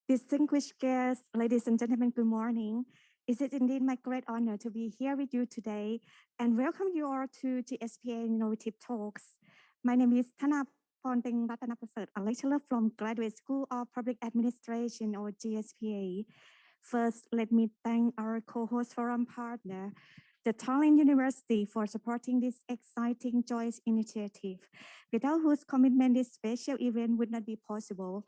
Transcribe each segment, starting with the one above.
Distinguished guests, ladies and gentlemen, good morning. It is indeed my great honor to be here with you today and welcome you all to GSPA Innovative Talks. My name is Thanaporn Ratanaprasert, a lecturer from Graduate School of Public Administration or GSPA. First, let me thank our co-host forum partner, the Tallinn University, for supporting this exciting joint initiative, without whose commitment this special event would not be possible.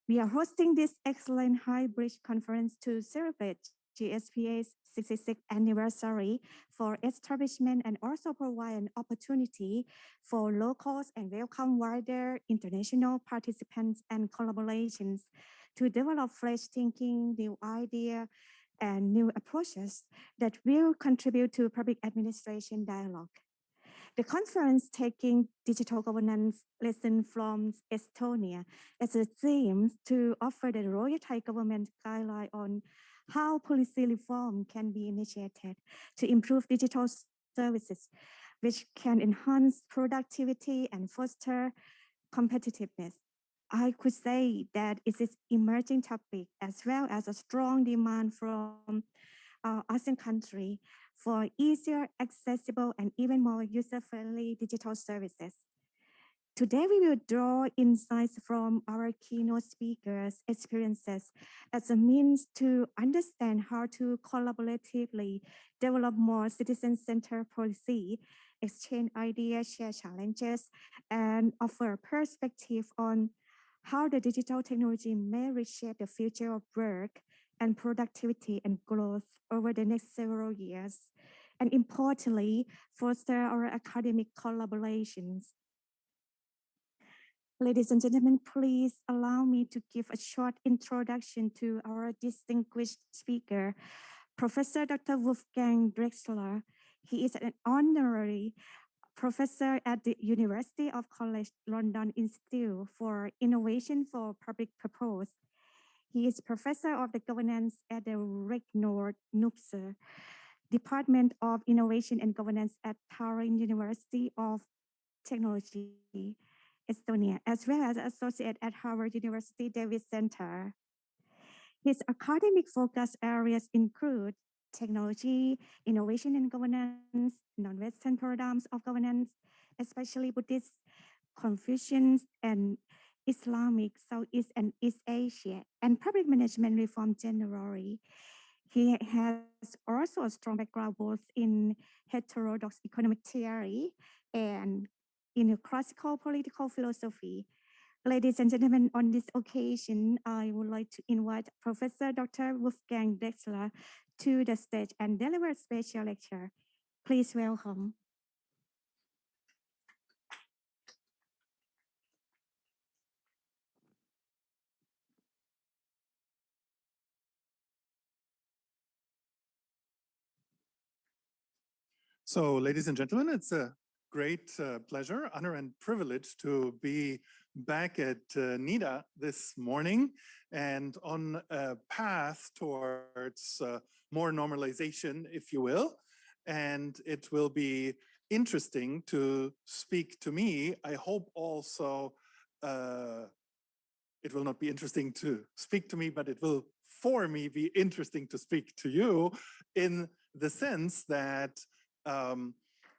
We are hosting this excellent hybrid conference to celebrate GSPA's 66th anniversary for establishment and also provide an opportunity for locals and welcome wider international participants and collaborations to develop fresh thinking, new ideas, and new approaches that will contribute to public administration dialogue. The conference taking digital governance lesson from Estonia as a theme to offer the Royal Thai government guideline on how policy reform can be initiated to improve digital services, which can enhance productivity and foster competitiveness. I could say that it is an emerging topic as well as a strong demand from ASEAN country for easier, accessible, and even more user-friendly digital services. Today, we will draw insights from our keynote speakers' experiences as a means to understand how to collaboratively develop more citizen-centered policy, exchange ideas, share challenges, and offer a perspective on how the digital technology may reshape the future of work and productivity and growth over the next several years, and importantly, foster our academic collaborations. Ladies and gentlemen, please allow me to give a short introduction to our distinguished speaker, Professor Dr. Wolfgang Drechsler. He is an honorary professor at the University of College London Institute for Innovation for Public Purpose. He is professor of the governance at the Nupse Department of Innovation and Governance at Tallinn University of Technology, Estonia, as well as associate at Harvard University Davis Center. His academic focus areas include technology, innovation and governance, non-Western paradigms of governance, especially Buddhist, Confucian, and Islamic, Southeast and East Asia, and public management reform generally. He has also a strong background both in heterodox economic theory and in classical political philosophy. Ladies and gentlemen, on this occasion, I would like to invite Professor Dr. Wolfgang Drechsler to the stage and deliver a special lecture. Please welcome. So, ladies and gentlemen, it's a great pleasure, honor, and privilege to be back at NIDA this morning and on a path towards more normalization, if you will. And it will be interesting to speak to me. I hope also it will not be interesting to speak to me, but it will, for me, be interesting to speak to you in the sense that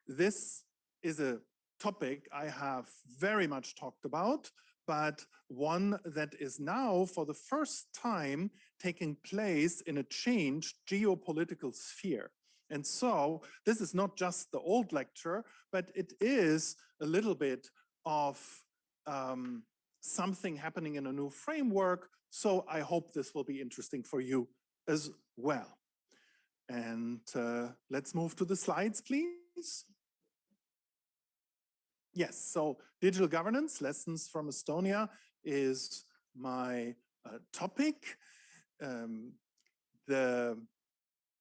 this is a topic I have very much talked about, but one that is now for the first time taking place in a changed geopolitical sphere. And so this is not just the old lecture, but it is a little bit of something happening in a new framework. So I hope this will be interesting for you as well. And let's move to the slides, please. Yes, so digital governance, lessons from Estonia is my topic. The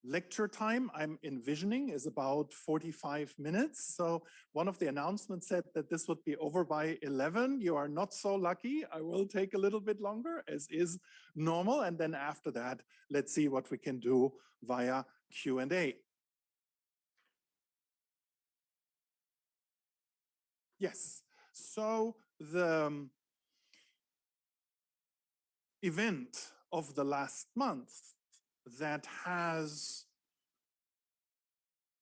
lecture time I'm envisioning is about 45 minutes. So one of the announcements said that this would be over by 11. You are not so lucky. I will take a little bit longer, as is normal. And then after that, let's see what we can do via Q&A. Yes, so the event of the last month that has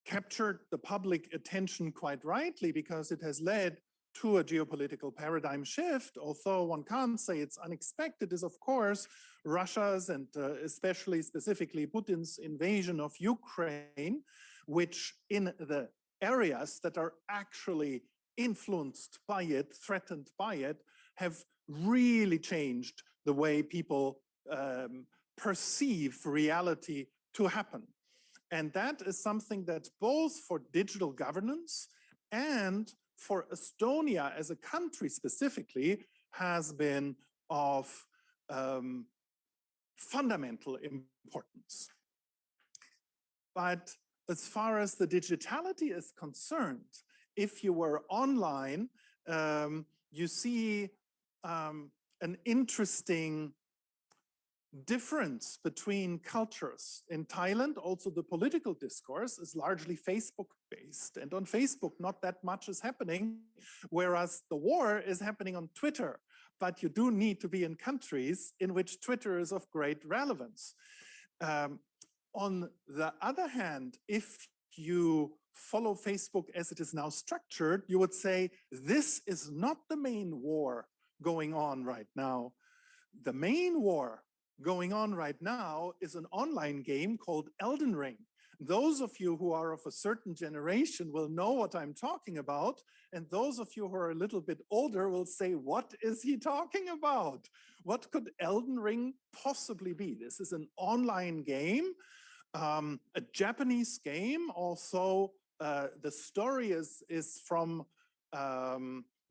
captured the public attention quite rightly because it has led to a geopolitical paradigm shift, although one can't say it's unexpected, is of course Russia's and especially specifically Putin's invasion of Ukraine, which in the areas that are actually influenced by it, threatened by it, have really changed the way people perceive reality to happen. And that is something that both for digital governance and for Estonia as a country specifically has been of fundamental importance. But as far as the digitality is concerned, if you were online, you see an interesting difference between cultures. In Thailand, also the political discourse is largely Facebook-based. And on Facebook, not that much is happening, whereas the war is happening on Twitter. But you do need to be in countries in which Twitter is of great relevance. On the other hand, if you follow Facebook as it is now structured, you would say, this is not the main war going on right now. The main war going on right now is an online game called Elden Ring. Those of you who are of a certain generation will know what I'm talking about. And those of you who are a little bit older will say, what is he talking about? What could Elden Ring possibly be? This is an online game, a Japanese game. Also, the story is from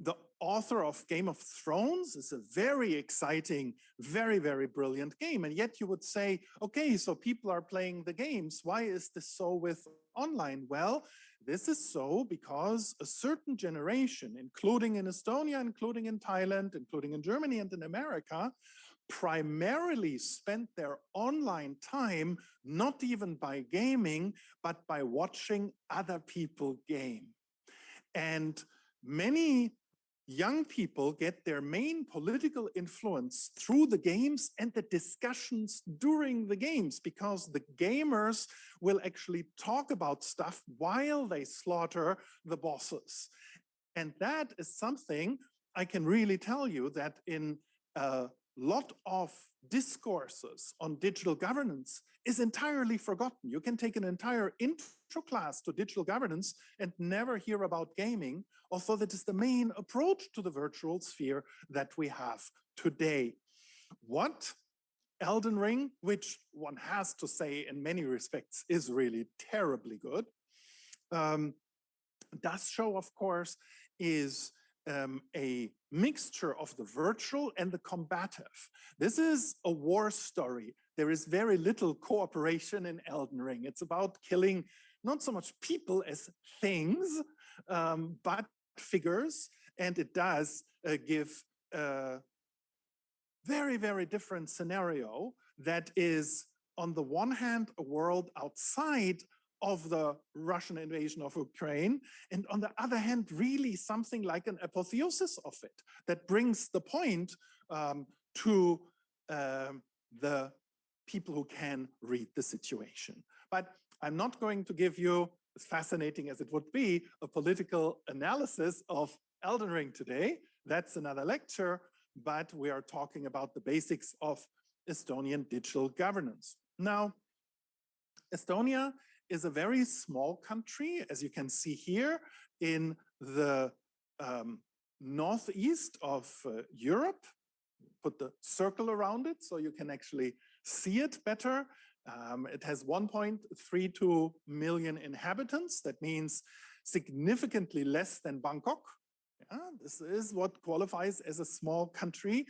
the author of Game of Thrones. Is a very exciting, very, very brilliant game. And yet you would say, okay, so people are playing the games. Why is this so with online? Well, this is so because a certain generation, including in Estonia, including in Thailand, including in Germany and in America, primarily spent their online time not even by gaming, but by watching other people game. And many young people get their main political influence through the games and the discussions during the games, because the gamers will actually talk about stuff while they slaughter the bosses. And that is something I can really tell you that in a lot of discourses on digital governance is entirely forgotten. You can take an entire intro class to digital governance and never hear about gaming, although that is the main approach to the virtual sphere that we have today. What Elden Ring, which one has to say in many respects is really terribly good, does show, of course, is a mixture of the virtual and the combative. This is a war story. There is very little cooperation in Elden Ring. It's about killing not so much people as things, but figures. And it does give a very, very different scenario that is, on the one hand, a world outside of the Russian invasion of Ukraine, and on the other hand, really something like an apotheosis of it that brings the point to the people who can read the situation. But I'm not going to give you, as fascinating as it would be, a political analysis of Elden Ring today. That's another lecture, but we are talking about the basics of Estonian digital governance. Now, Estonia is a very small country, as you can see here, in the northeast of Europe. Put the circle around it so you can actually see it better. It has 1.32 million inhabitants. That means significantly less than Bangkok. Yeah, this is what qualifies as a small country.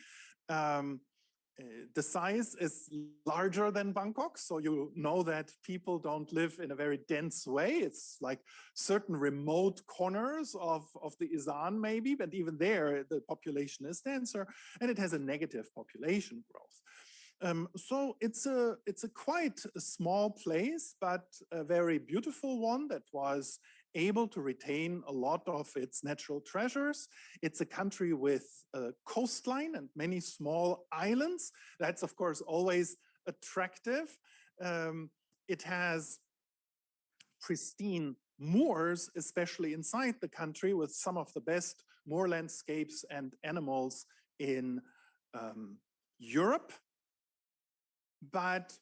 The size is larger than Bangkok, so you know that people don't live in a very dense way. It's like certain remote corners of the Isan maybe, but even there the population is denser, and it has a negative population growth. So it's a quite a small place, but a very beautiful one that was able to retain a lot of its natural treasures. It's a country with a coastline and many small islands. That's, of course, always attractive. It has pristine moors, especially inside the country, with some of the best moor landscapes and animals in Europe. But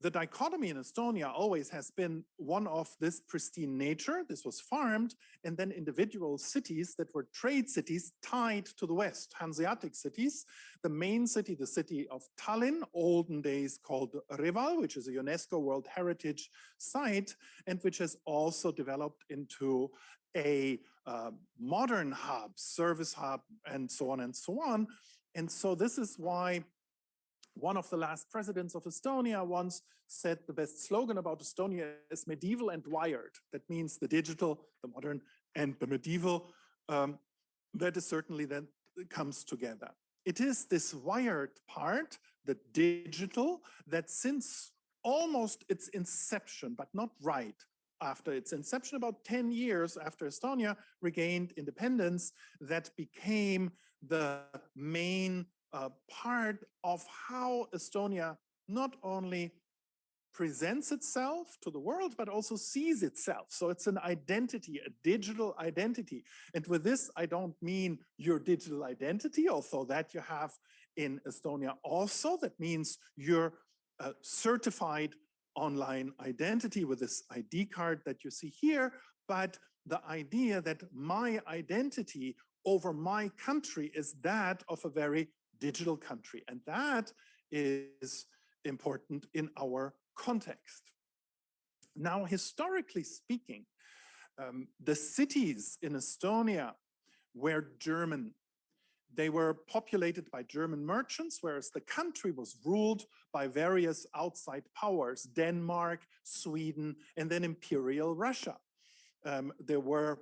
the dichotomy in Estonia always has been one of this pristine nature. This was farmed, and then individual cities that were trade cities tied to the west, Hanseatic cities. The main city, the city of Tallinn, olden days called Reval, which is a UNESCO World Heritage Site, and which has also developed into a modern hub, service hub, and so on and so on. And so this is why one of the last presidents of Estonia once said the best slogan about Estonia is medieval and wired. That means the digital, the modern, and the medieval. That is certainly that comes together. It is this wired part, the digital, that since almost its inception, but not right after its inception, about 10 years after Estonia regained independence, that became the main part of how Estonia not only presents itself to the world, but also sees itself. So it's an identity, a digital identity. And with this, I don't mean your digital identity, although that you have in Estonia also. That means your certified online identity with this ID card that you see here, but the idea that my identity over my country is that of a very digital country. And that is important in our context. Now, historically speaking, the cities in Estonia were German. They were populated by German merchants, whereas the country was ruled by various outside powers, Denmark, Sweden, and then Imperial Russia. There were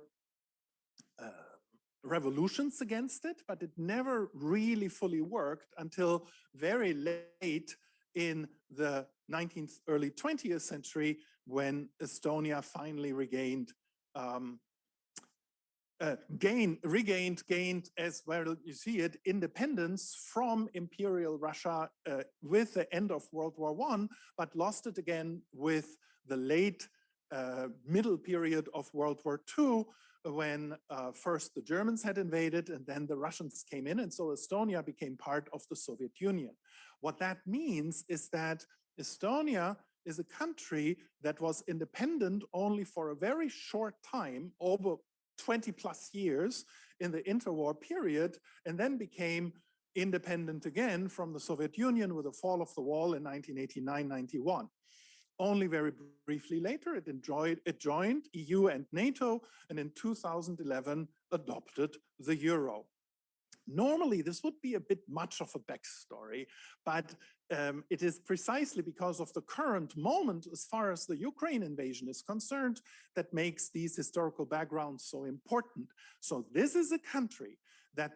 revolutions against it, but it never really fully worked until very late in the 19th, early 20th century, when Estonia finally regained, gained as well, you see it, independence from Imperial Russia with the end of World War I, but lost it again with the late middle period of World War II, when first the Germans had invaded and then the Russians came in, and so Estonia became part of the Soviet Union. What that means is that Estonia is a country that was independent only for a very short time, over 20 plus years in the interwar period, and then became independent again from the Soviet Union with the fall of the wall in 1989-91. Only very briefly later, it joined EU and NATO, and in 2011 adopted the euro. Normally, this would be a bit much of a backstory, but it is precisely because of the current moment, as far as the Ukraine invasion is concerned, that makes these historical backgrounds so important. So this is a country that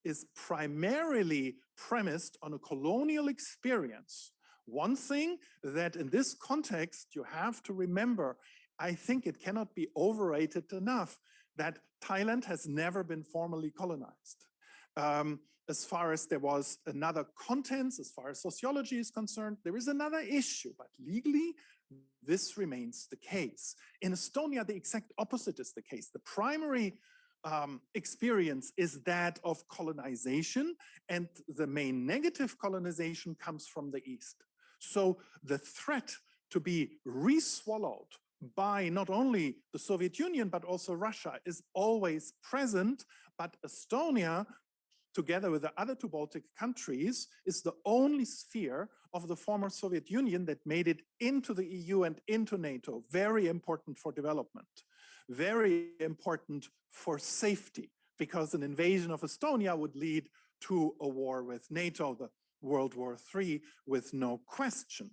is primarily premised on a colonial experience. One thing that in this context you have to remember, I think it cannot be overrated enough, that Thailand has never been formally colonized. As far as there was another contents, as far as sociology is concerned, there is another issue, but legally, this remains the case. In Estonia, the exact opposite is the case. The primary experience is that of colonization, and the main negative colonization comes from the East. So the threat to be re-swallowed by not only the Soviet Union, but also Russia is always present, but Estonia, together with the other two Baltic countries, is the only sphere of the former Soviet Union that made it into the EU and into NATO. Very important for development, very important for safety, because an invasion of Estonia would lead to a war with NATO, the World War III, with no question.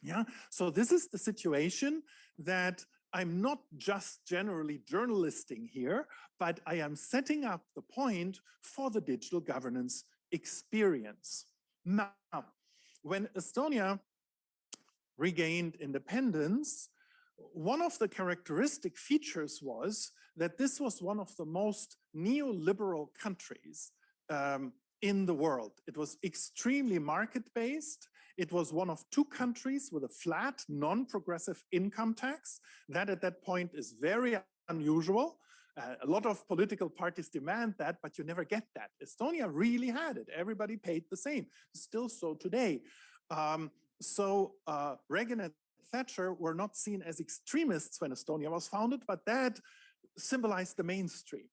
Yeah, so this is the situation that I'm not just generally journalisting here, but I am setting up the point for the digital governance experience. Now, when Estonia regained independence, one of the characteristic features was that this was one of the most neoliberal countries in the world. It was extremely market-based. It was one of two countries with a flat, non-progressive income tax. That at that point is very unusual. A lot of political parties demand that, but you never get that. Estonia really had it. Everybody paid the same. Still so today. Reagan and Thatcher were not seen as extremists when Estonia was founded, but that symbolized the mainstream.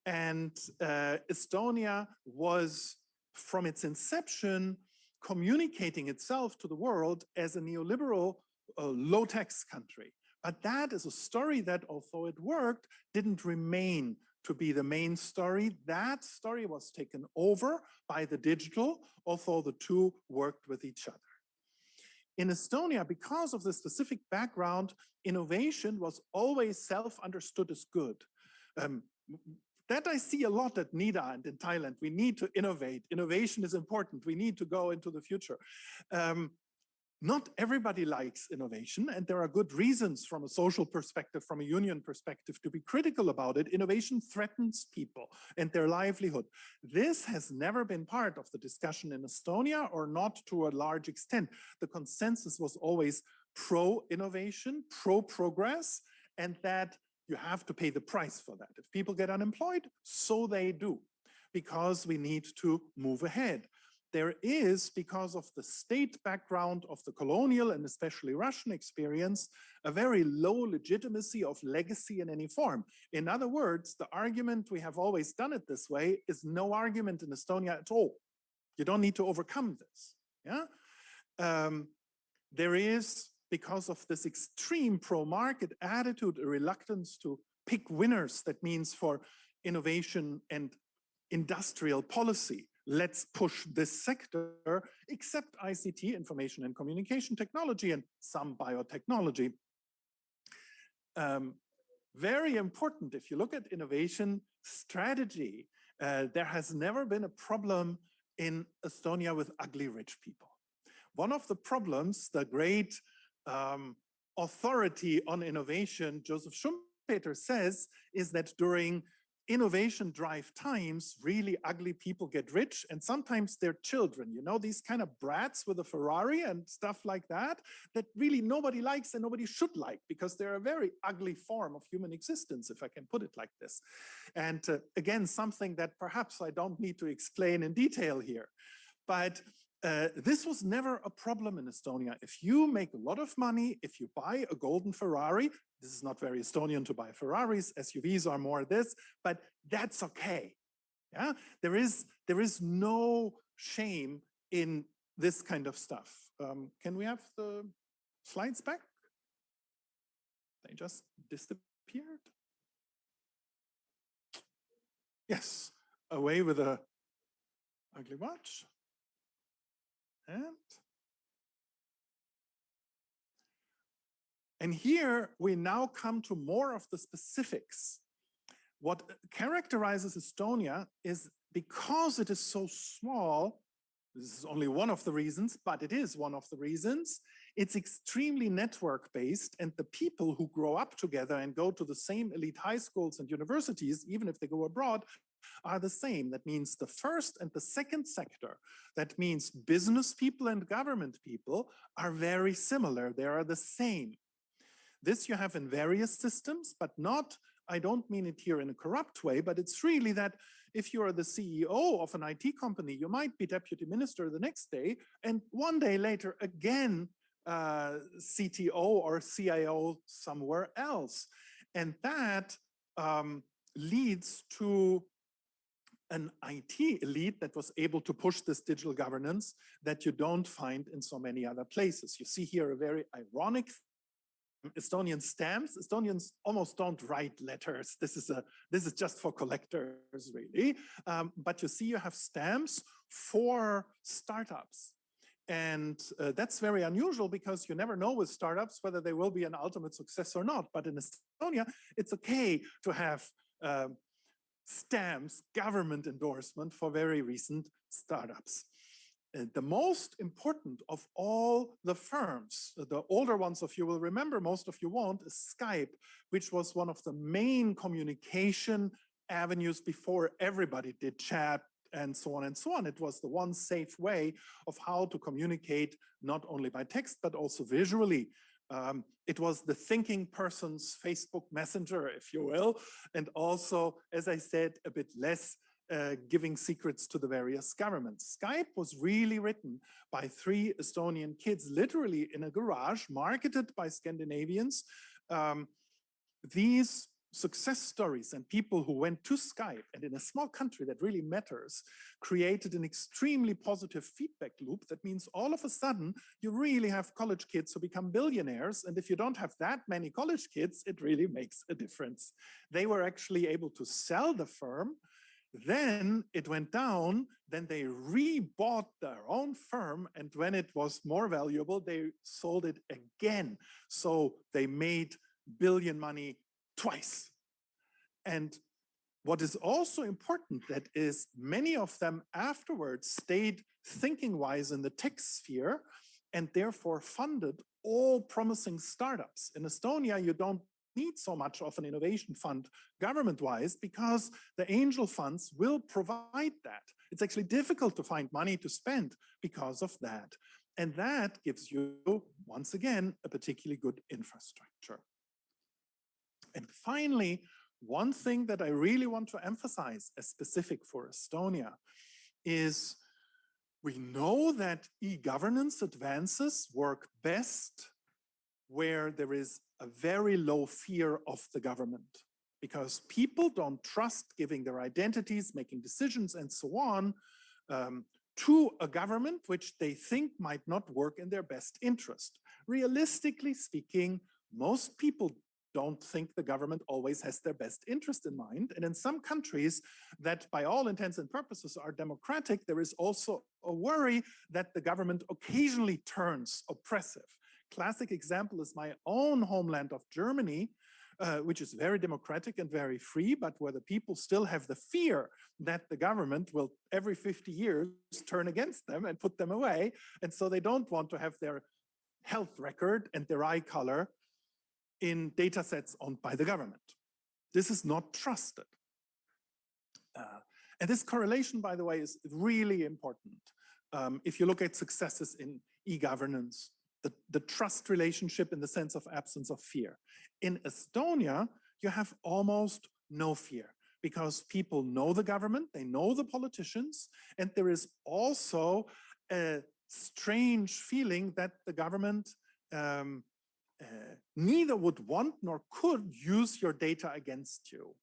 And Estonia was, from its inception, communicating itself to the world as a neoliberal, low-tax country. But that is a story that, although it worked, didn't remain to be the main story. That story was taken over by the digital, although the two worked with each other. In Estonia, because of the specific background, innovation was always self-understood as good. That I see a lot at NIDA and in Thailand. We need to innovate. Innovation is important. We need to go into the future. Not everybody likes innovation, and there are good reasons from a social perspective, from a union perspective, to be critical about it. Innovation threatens people and their livelihood. This has never been part of the discussion in Estonia, or not to a large extent. The consensus was always pro-innovation, pro-progress, and that you have to pay the price for that. If people get unemployed, so they do, because we need to move ahead. There is, because of the state background of the colonial and especially Russian experience, a very low legitimacy of legacy in any form. In other words, the argument we have always done it this way is no argument in Estonia at all. You don't need to overcome this. Yeah? There is, because of this extreme pro-market attitude, a reluctance to pick winners. That means for innovation and industrial policy, let's push this sector, except ICT, information and communication technology, and some biotechnology. Very important, if you look at innovation strategy, there has never been a problem in Estonia with ugly rich people. One of the problems, the great authority on innovation, Joseph Schumpeter, says, is that during innovation drive times, really ugly people get rich, and sometimes their children, you know, these kind of brats with a Ferrari and stuff like that, that really nobody likes and nobody should like, because they're a very ugly form of human existence, if I can put it like this. And again, something that perhaps I don't need to explain in detail here, but this was never a problem in Estonia. If you make a lot of money, if you buy a golden Ferrari, this is not very Estonian to buy Ferraris, SUVs are more this, but that's okay. Yeah, there is no shame in this kind of stuff. Can we have the slides back? They just disappeared. Yes, away with a ugly watch. And here we now come to more of the specifics. What characterizes Estonia is, because it is so small, this is only one of the reasons, but it is one of the reasons, it's extremely network-based, and the people who grow up together and go to the same elite high schools and universities, even if they go abroad, are the same. That means the first and the second sector, that means business people and government people, are very similar. They are the same. This you have in various systems, but not, I don't mean it here in a corrupt way, but it's really that if you are the CEO of an IT company, you might be deputy minister the next day, and one day later again, CTO or CIO somewhere else. And that leads to an IT elite that was able to push this digital governance that you don't find in so many other places. You see here a very ironic Estonian stamps. Estonians almost don't write letters. This is just for collectors, really. But you see, you have stamps for startups. And that's very unusual, because you never know with startups whether they will be an ultimate success or not. But in Estonia, it's okay to have stamps, government endorsement for very recent startups. The most important of all the firms, the older ones of you will remember, most of you won't, is Skype, which was one of the main communication avenues before everybody did chat and so on and so on. It was the one safe way of how to communicate, not only by text, but also visually. It was the thinking person's Facebook Messenger, if you will, and also, as I said, a bit less giving secrets to the various governments. Skype was really written by 3 Estonian kids, literally in a garage, marketed by Scandinavians. These success stories and people who went to Skype, and in a small country that really matters, created an extremely positive feedback loop. That means all of a sudden, you really have college kids who become billionaires. And if you don't have that many college kids, it really makes a difference. They were actually able to sell the firm. Then it went down, then they rebought their own firm, and when it was more valuable, they sold it again. So they made billion money twice. And what is also important, that is many of them afterwards stayed thinking-wise in the tech sphere and therefore funded all promising startups. In Estonia, you don't need so much of an innovation fund government-wise because the angel funds will provide that. It's actually difficult to find money to spend because of that. And that gives you, once again, a particularly good infrastructure. And finally, one thing that I really want to emphasize as specific for Estonia is we know that e-governance advances work best where there is a very low fear of the government, because people don't trust giving their identities, making decisions, and so on to a government which they think might not work in their best interest. Realistically speaking, most people don't think the government always has their best interest in mind. And in some countries that by all intents and purposes are democratic, there is also a worry that the government occasionally turns oppressive. Classic example is my own homeland of Germany, which is very democratic and very free, but where the people still have the fear that the government will every 50 years turn against them and put them away. And so they don't want to have their health record and their eye color in data sets owned by the government. This is not trusted. And this correlation, by the way, is really important. If you look at successes in e-governance, the trust relationship in the sense of absence of fear. In Estonia, you have almost no fear because people know the government, they know the politicians, and there is also a strange feeling that the government neither would want nor could use your data against you.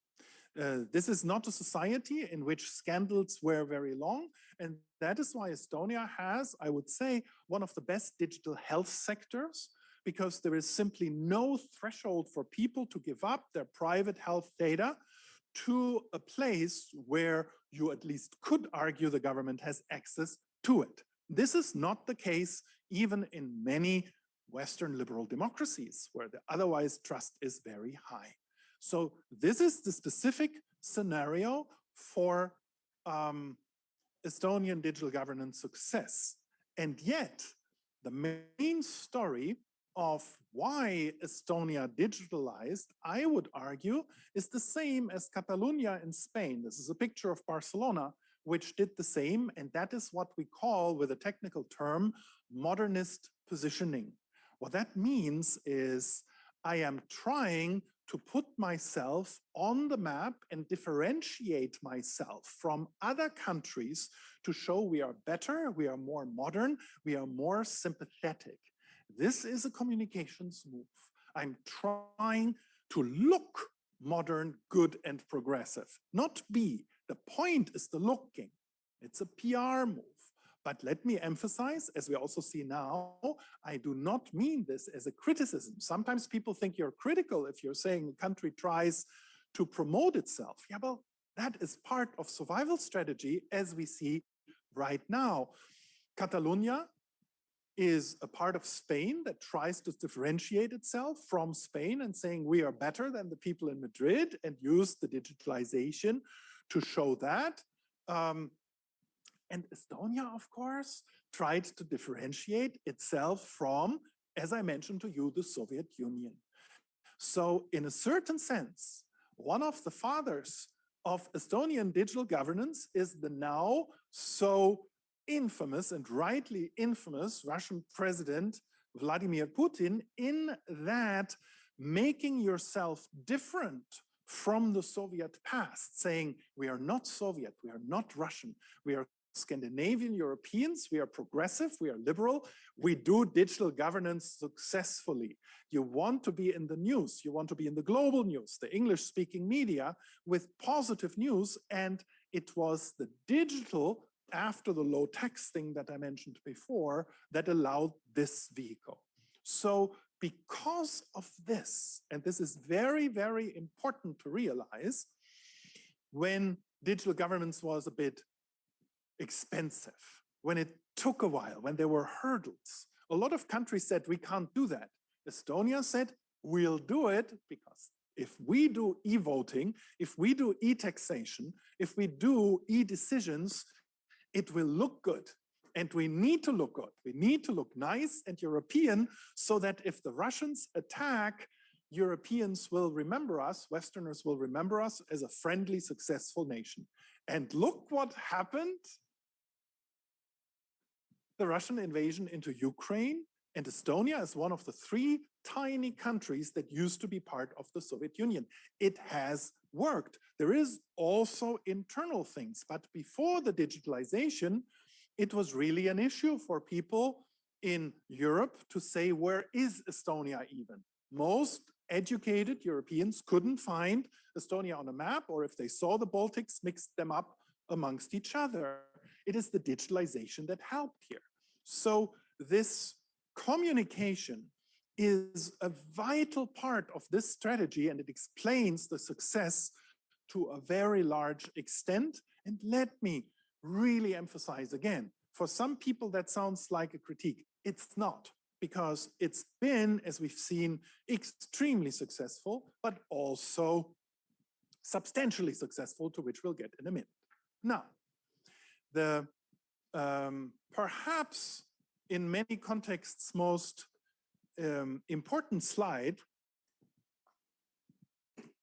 This is not a society in which scandals were very long, and that is why Estonia has, I would say, one of the best digital health sectors, because there is simply no threshold for people to give up their private health data to a place where you at least could argue the government has access to it. This is not the case even in many Western liberal democracies where the otherwise trust is very high. So this is the specific scenario for Estonian digital governance success. And yet the main story of why Estonia digitalized, I would argue, is the same as Catalonia in Spain. This is a picture of Barcelona, which did the same. And that is what we call, with a technical term, modernist positioning. What that means is I am trying to put myself on the map and differentiate myself from other countries to show we are better, we are more modern, we are more sympathetic. This is a communications move. I'm trying to look modern, good, and progressive, not be. The point is the looking. It's a PR move. But let me emphasize, as we also see now, I do not mean this as a criticism. Sometimes people think you're critical if you're saying a country tries to promote itself. Yeah, well, that is part of survival strategy as we see right now. Catalonia is a part of Spain that tries to differentiate itself from Spain and saying we are better than the people in Madrid and use the digitalization to show that. And Estonia, of course, tried to differentiate itself from, as I mentioned to you, the Soviet Union. So in a certain sense, one of the fathers of Estonian digital governance is the now so infamous and rightly infamous Russian president Vladimir Putin, in that making yourself different from the Soviet past, saying we are not Soviet, we are not Russian, we are Scandinavian Europeans, we are progressive, we are liberal, we do digital governance successfully. You want to be in the news, you want to be in the global news, the English-speaking media with positive news, and it was the digital, after the low tax thing that I mentioned before, that allowed this vehicle. So because of this, and this is very, very important to realize, when digital governance was a bit expensive, when it took a while, when there were hurdles, a lot of countries said, we can't do that. Estonia said, we'll do it, because if we do e-voting, if we do e-taxation, if we do e-decisions, it will look good. And we need to look good. We need to look nice and European, so that if the Russians attack, Europeans will remember us, Westerners will remember us as a friendly, successful nation. And look what happened. The Russian invasion into Ukraine, and Estonia is one of the 3 tiny countries that used to be part of the Soviet Union. It has worked. There is also internal things, but before the digitalization, it was really an issue for people in Europe to say, where is Estonia even? Most educated Europeans couldn't find Estonia on a map, or if they saw the Baltics, mixed them up amongst each other. It is the digitalization that helped here. So this communication is a vital part of this strategy, and it explains the success to a very large extent. And let me really emphasize again, for some people that sounds like a critique. It's not, because it's been, as we've seen, extremely successful, but also substantially successful, to which we'll get in a minute. Now, the perhaps in many contexts most important slide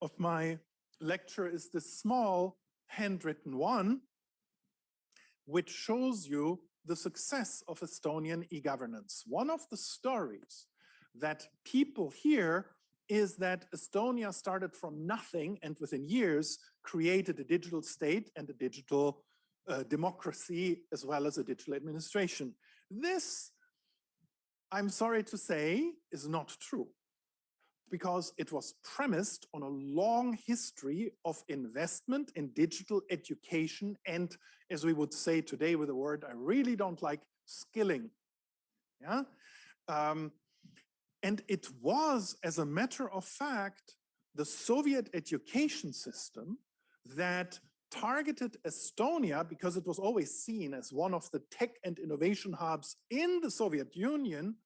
of my lecture is this small handwritten one, which shows you the success of Estonian e-governance. One of the stories that people hear is that Estonia started from nothing and within years created a digital state and a digital democracy, as well as a digital administration. This, I'm sorry to say, is not true, because it was premised on a long history of investment in digital education and, as we would say today with a word I really don't like, skilling. Yeah? And it was, as a matter of fact, the Soviet education system that targeted Estonia, because it was always seen as one of the tech and innovation hubs in the Soviet Union,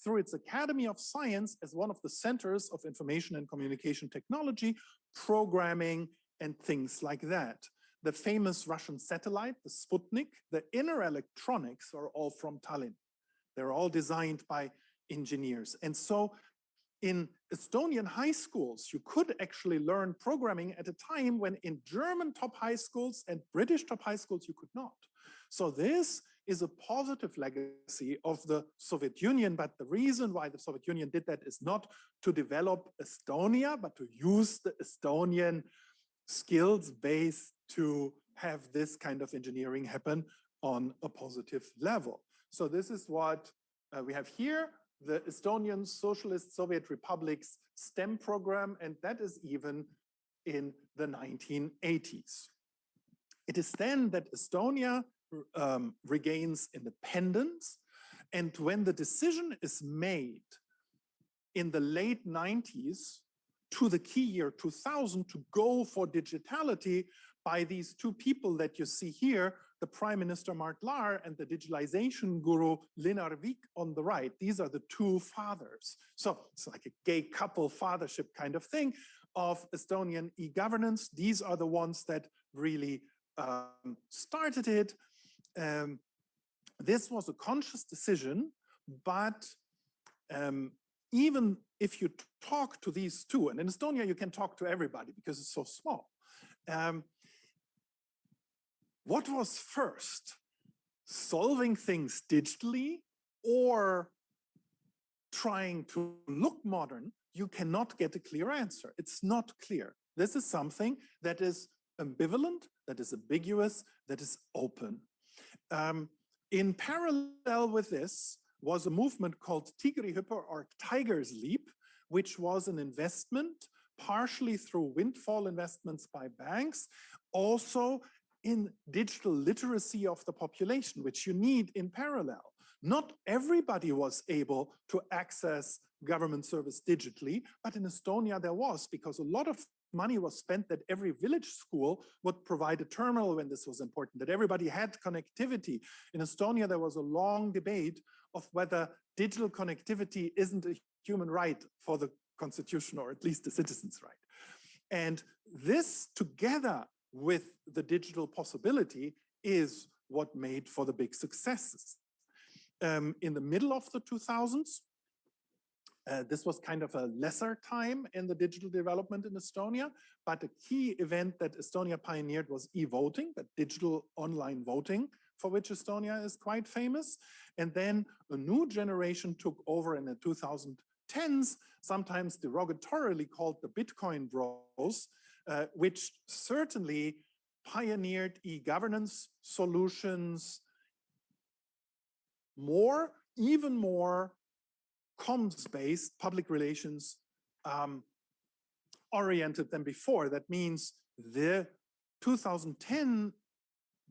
through its Academy of Science as one of the centers of information and communication technology, programming, and things like that. The famous Russian satellite, the Sputnik, the inner electronics are all from Tallinn. They're all designed by engineers. And so in Estonian high schools, you could actually learn programming at a time when in German top high schools and British top high schools, you could not. So this is a positive legacy of the Soviet Union, but the reason why the Soviet Union did that is not to develop Estonia, but to use the Estonian skills base to have this kind of engineering happen on a positive level. So this is what we have here, the Estonian Socialist Soviet Republic's STEM program, and that is even in the 1980s. It is then that Estonia regains independence, and when the decision is made in the late 90s to the key year 2000 to go for digitality by these 2 people that you see here, the Prime Minister Mart Laar and the digitalization guru Linnar Vik on the right. These are the 2 fathers. So it's like a gay couple fathership kind of thing of Estonian e-governance. These are the ones that really started it. this was a conscious decision, but even if you talk to these two, and in Estonia you can talk to everybody because it's so small. What was first, solving things digitally or trying to look modern? You cannot get a clear answer. It's not clear. This is something that is ambivalent, that is ambiguous, that is open. In parallel with this was a movement called Tigerhüpper or Tiger's Leap, which was an investment partially through windfall investments by banks, also in digital literacy of the population, which you need in parallel. Not everybody was able to access government service digitally, but in Estonia there was, because a lot of money was spent that every village school would provide a terminal when this was important, that everybody had connectivity. In Estonia, there was a long debate of whether digital connectivity isn't a human right for the constitution, or at least a citizen's right. And this, together with the digital possibility, is what made for the big successes. In the middle of the 2000s, this was kind of a lesser time in the digital development in Estonia, but a key event that Estonia pioneered was e-voting, that digital online voting, for which Estonia is quite famous. And then a new generation took over in the 2010s, sometimes derogatorily called the Bitcoin bros, which certainly pioneered e-governance solutions, even more comms-based public relations oriented than before. That means the 2010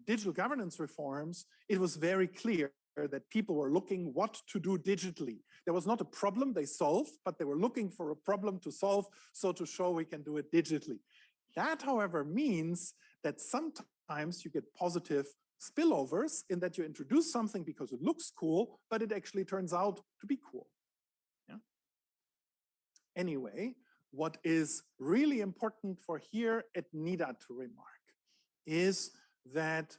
digital governance reforms, it was very clear that people were looking what to do digitally. There was not a problem they solved, but they were looking for a problem to solve, so to show we can do it digitally. That, however, means that sometimes you get positive spillovers in that you introduce something because it looks cool, but it actually turns out to be cool. Yeah. Anyway, what is really important for here at NIDA to remark is that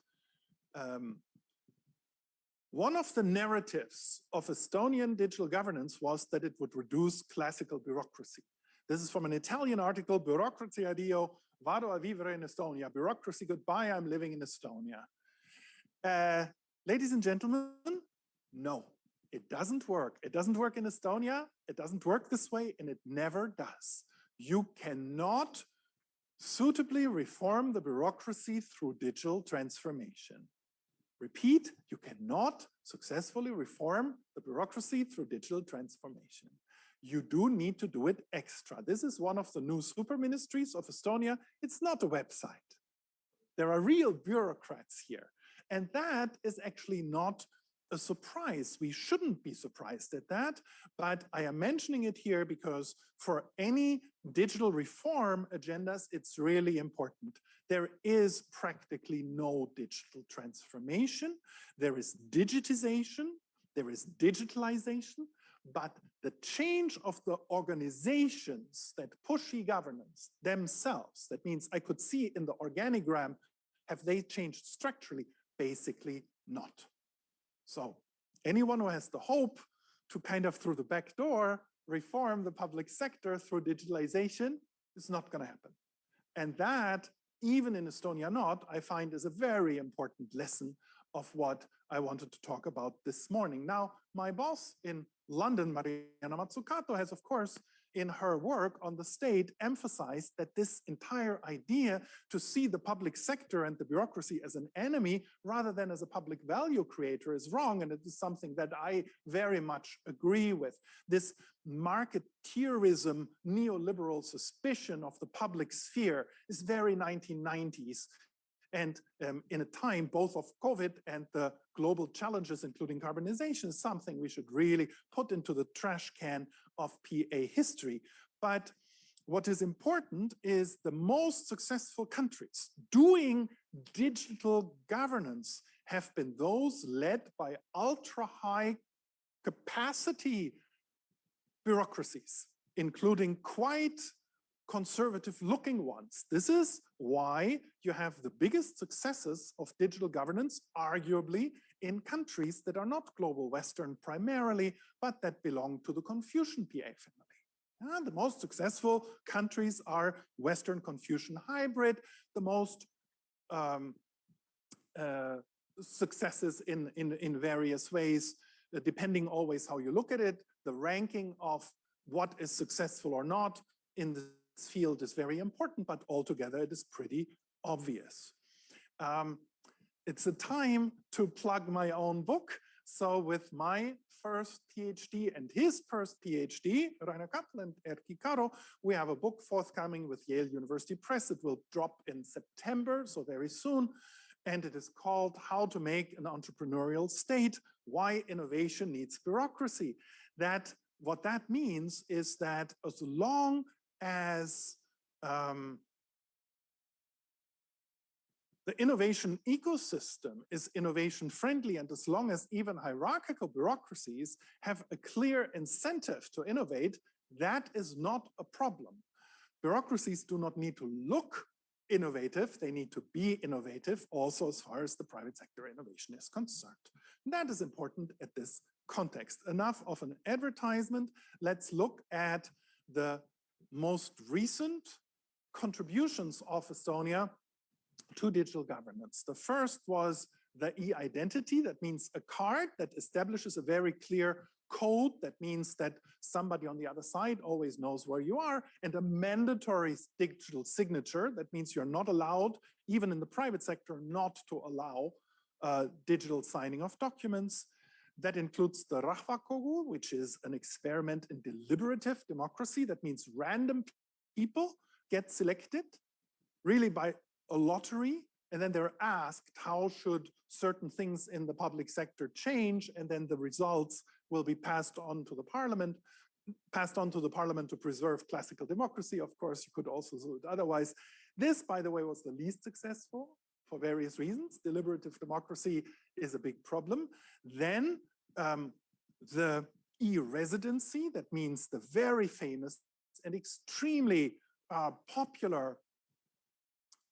one of the narratives of Estonian digital governance was that it would reduce classical bureaucracy. This is from an Italian article, Bureaucracy addio, vado a vivere in Estonia. Bureaucracy, goodbye, I'm living in Estonia. Ladies and gentlemen, no, it doesn't work. It doesn't work in Estonia. It doesn't work this way, and it never does. You cannot suitably reform the bureaucracy through digital transformation. Repeat, you cannot successfully reform the bureaucracy through digital transformation. You do need to do it extra. This is one of the new super ministries of Estonia. It's not a website. There are real bureaucrats here. And that is actually not a surprise. We shouldn't be surprised at that, but I am mentioning it here because for any digital reform agendas, it's really important. There is practically no digital transformation. There is digitization, there is digitalization, but the change of the organizations that push e-governance themselves, that means I could see in the organigram, have they changed structurally? Basically not. So anyone who has the hope to kind of through the back door reform the public sector through digitalization is not going to happen. And that, even in Estonia not, I find is a very important lesson of what I wanted to talk about this morning. Now, my boss in London, Mariana Mazzucato, has, of course, in her work on the state, emphasized that this entire idea to see the public sector and the bureaucracy as an enemy rather than as a public value creator is wrong. And it is something that I very much agree with. This marketeerism, neoliberal suspicion of the public sphere is very 1990s. And in a time both of COVID and the global challenges, including carbonization, is something we should really put into the trash can of PA history. But what is important is the most successful countries doing digital governance have been those led by ultra-high capacity bureaucracies, including quite conservative looking ones. This is why you have the biggest successes of digital governance, arguably in countries that are not global Western primarily, but that belong to the Confucian PA family. And the most successful countries are Western Confucian hybrid, the most successes in various ways, depending always how you look at it. The ranking of what is successful or not in this field is very important, but altogether it is pretty obvious. It's a time to plug my own book. So with my first PhD and his first PhD, Rainer Kappel and Erkki Karo, we have a book forthcoming with Yale University Press. It will drop in September, so very soon. And it is called How to Make an Entrepreneurial State, Why Innovation Needs Bureaucracy. What that means is that as long as the innovation ecosystem is innovation friendly, and as long as even hierarchical bureaucracies have a clear incentive to innovate, that is not a problem. Bureaucracies do not need to look innovative, they need to be innovative also as far as the private sector innovation is concerned. And that is important at this context. Enough of an advertisement. Let's look at the most recent contributions of Estonia to digital governance. The first was the e-identity. That means a card that establishes a very clear code. That means that somebody on the other side always knows where you are, and a mandatory digital signature. That means you're not allowed, even in the private sector, not to allow digital signing of documents. That includes the Rahvakogu, which is an experiment in deliberative democracy. That means random people get selected really by a lottery, and then they're asked how should certain things in the public sector change, and then the results will be passed on to the parliament to preserve classical democracy. Of course, you could also do it otherwise. This, by the way, was the least successful for various reasons. Deliberative democracy is a big problem. Then the e-residency, that means the very famous and extremely popular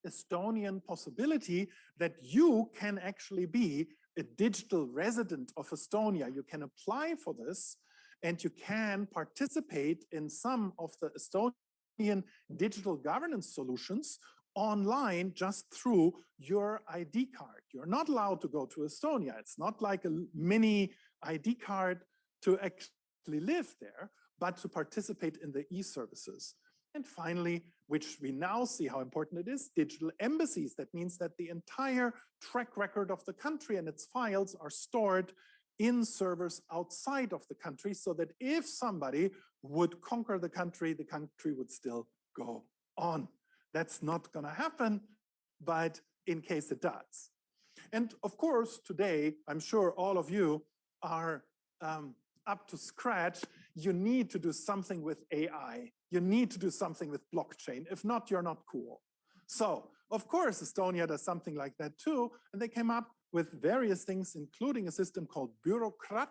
Estonian possibility that you can actually be a digital resident of Estonia. You can apply for this and you can participate in some of the Estonian digital governance solutions online just through your ID card. You're not allowed to go to Estonia. It's not like a mini ID card to actually live there, but to participate in the e-services. And finally, which we now see how important it is, digital embassies. That means that the entire track record of the country and its files are stored in servers outside of the country, so that if somebody would conquer the country would still go on. That's not going to happen, but in case it does. And of course, today, I'm sure all of you are up to scratch. You need to do something with AI. You need to do something with blockchain. If not, you're not cool. So, of course, Estonia does something like that too. And they came up with various things, including a system called Bureaucrat.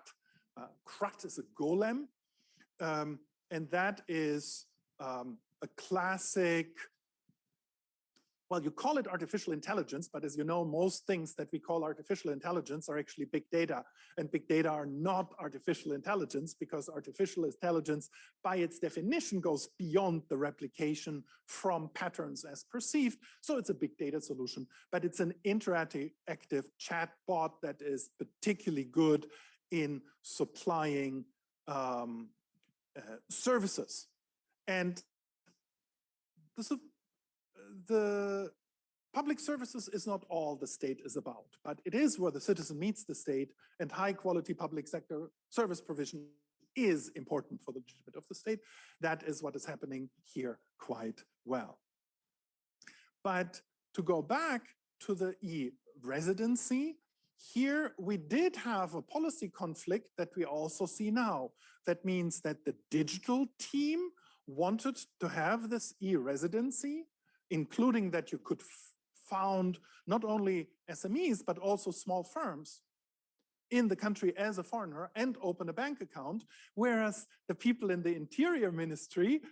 Krat is a golem. And that is a classic, well, you call it artificial intelligence, but as you know, most things that we call artificial intelligence are actually big data, and big data are not artificial intelligence, because artificial intelligence by its definition goes beyond the replication from patterns as perceived. So it's a big data solution, but it's an interactive chatbot that is particularly good in supplying services. And the public services is not all the state is about, but it is where the citizen meets the state, and high quality public sector service provision is important for the legitimate of the state. That is what is happening here quite well. But to go back to the e-residency, here we did have a policy conflict that we also see now. That means that the digital team wanted to have this e-residency, including that you could found not only SMEs, but also small firms in the country as a foreigner and open a bank account, whereas the people in the Interior Ministry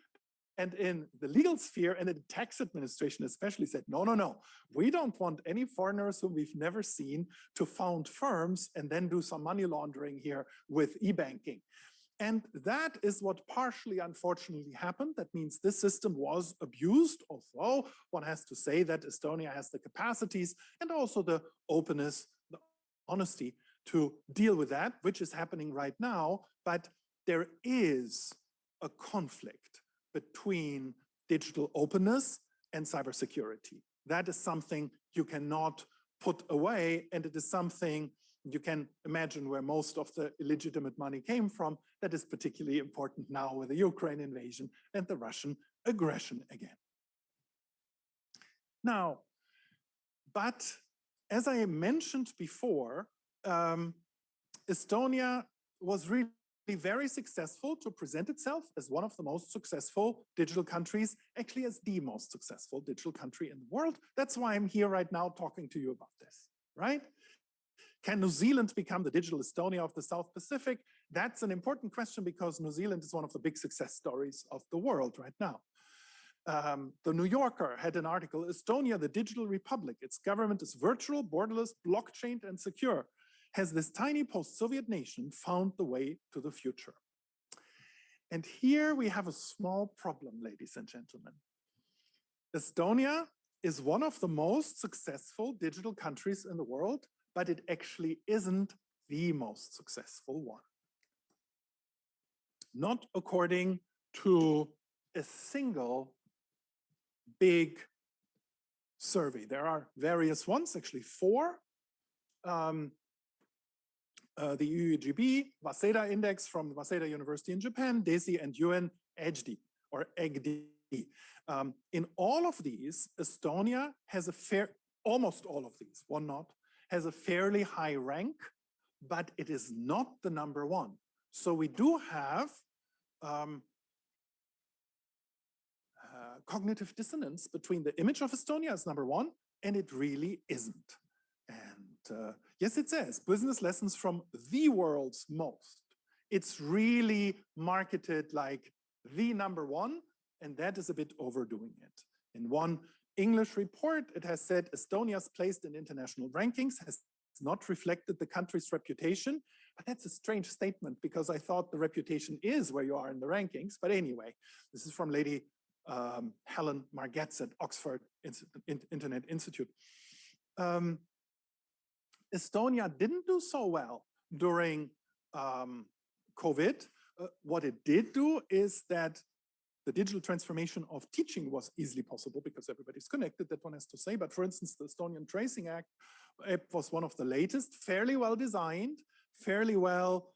And in the legal sphere and in the tax administration especially said, no, no, no, we don't want any foreigners whom we've never seen to found firms and then do some money laundering here with e-banking. And that is what partially, unfortunately, happened. That means this system was abused, although one has to say that Estonia has the capacities and also the openness, the honesty to deal with that, which is happening right now. But there is a conflict between digital openness and cybersecurity. That is something you cannot put away, and it is something you can imagine where most of the illegitimate money came from. That is particularly important now with the Ukraine invasion and the Russian aggression again. Now, but as I mentioned before, Estonia was really very successful to present itself as one of the most successful digital countries, actually as the most successful digital country in the world. That's why I'm here right now talking to you about this, right? Can New Zealand become the digital Estonia of the South Pacific? That's an important question because New Zealand is one of the big success stories of the world right now. The New Yorker had an article, Estonia, the digital republic. Its government is virtual, borderless, blockchain, and secure. Has this tiny post-Soviet nation found the way to the future? And here we have a small problem, ladies and gentlemen. Estonia is one of the most successful digital countries in the world, but it actually isn't the most successful one. Not according to a single big survey. There are various ones, actually 4. The UEGB, Waseda Index from the Waseda University in Japan, DESI, and UN EGDI, or EGDI. In all of these, Estonia has a almost all of these, one not, has a fairly high rank, but it is not the number 1. So we do have cognitive dissonance between the image of Estonia as number 1 and it really isn't. And yes, it says business lessons from the world's most. It's really marketed like the number 1, and that is a bit overdoing it. In one English report, it has said Estonia's placed in international rankings has not reflected the country's reputation. But that's a strange statement because I thought the reputation is where you are in the rankings. But anyway, this is from Lady Helen Margetts at Oxford Internet Institute. Estonia didn't do so well during COVID. What it did do is that the digital transformation of teaching was easily possible because everybody's connected, that one has to say. But for instance, the Estonian Tracing Act, it was one of the latest, fairly well designed, fairly well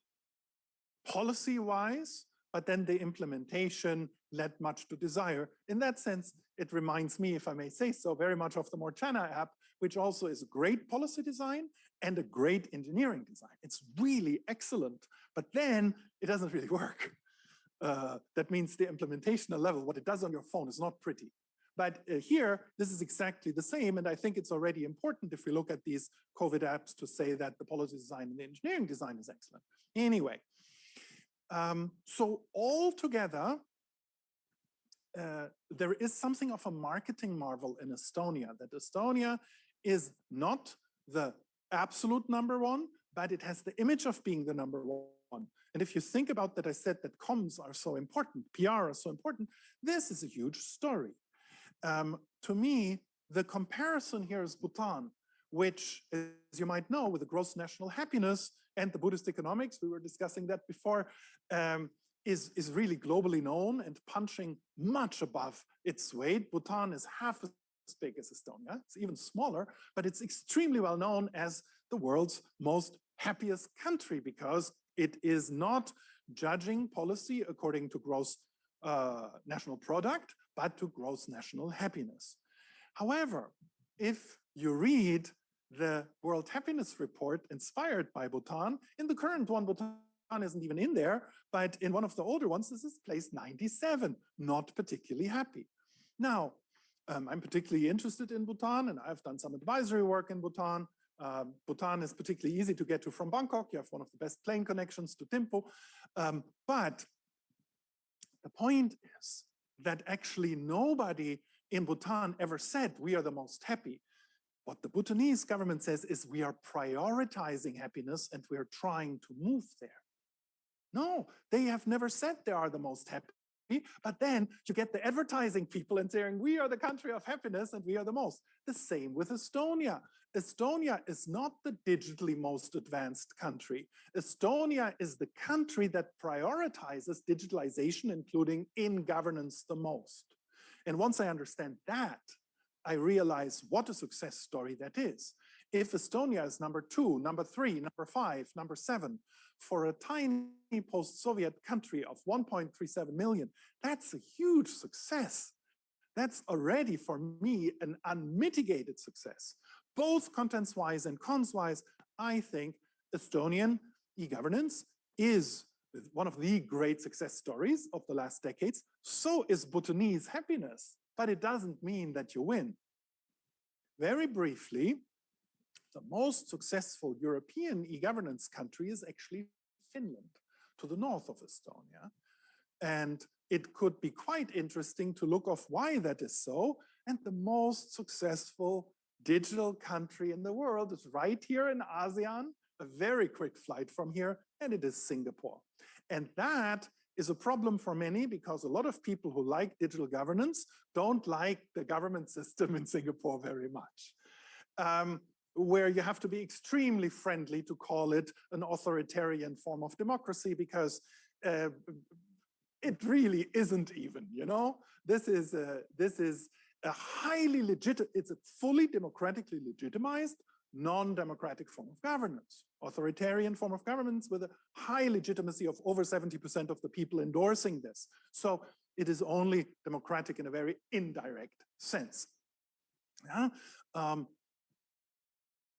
policy-wise, but then the implementation left much to desire. In that sense, it reminds me, if I may say so, very much of the Mortana app, which also is a great policy design and a great engineering design. It's really excellent, but then it doesn't really work. That means the implementational level, what it does on your phone is not pretty. But here, this is exactly the same. And I think it's already important if we look at these COVID apps to say that the policy design and the engineering design is excellent. Anyway, so altogether, there is something of a marketing marvel in Estonia, that Estonia is not the absolute number 1, but it has the image of being the number 1. And if you think about that, I said that comms are so important, PR are so important, this is a huge story. To me, the comparison here is Bhutan, which, as you might know, with the gross national happiness and the Buddhist economics, we were discussing that before, is really globally known and punching much above its weight. Bhutan is half as big as Estonia. It's even smaller, but it's extremely well known as the world's most happiest country because it is not judging policy according to gross national product, but to gross national happiness. However, if you read the World Happiness Report inspired by Bhutan, in the current one, Bhutan isn't even in there, but in one of the older ones, this is place 97, not particularly happy. Now, I'm particularly interested in Bhutan, and I've done some advisory work in Bhutan. Bhutan is particularly easy to get to from Bangkok. You have one of the best plane connections to Thimphu. But the point is that actually nobody in Bhutan ever said we are the most happy. What the Bhutanese government says is we are prioritizing happiness and we are trying to move there. No, they have never said they are the most happy, but then you get the advertising people and saying we are the country of happiness and we are the most. The same with Estonia. Estonia is not the digitally most advanced country. Estonia is the country that prioritizes digitalization, including in governance, the most. And once I understand that, I realize what a success story that is. If Estonia is number 2, number 3, number 5, number 7, for a tiny post-Soviet country of 1.37 million, that's a huge success. That's already, for me, an unmitigated success. Both contents-wise and cons-wise, I think Estonian e-governance is one of the great success stories of the last decades. So is Bhutanese happiness, but it doesn't mean that you win. Very briefly, the most successful European e-governance country is actually Finland, to the north of Estonia. And it could be quite interesting to look at why that is so. And the most successful digital country in the world is right here in ASEAN, a very quick flight from here, and it is Singapore. And that is a problem for many because a lot of people who like digital governance don't like the government system in Singapore very much. Where you have to be extremely friendly to call it an authoritarian form of democracy because it really isn't even, you know? This is a highly legitimate, it's a fully democratically legitimized, non-democratic form of governance, authoritarian form of governance with a high legitimacy of over 70% of the people endorsing this. So it is only democratic in a very indirect sense. Yeah?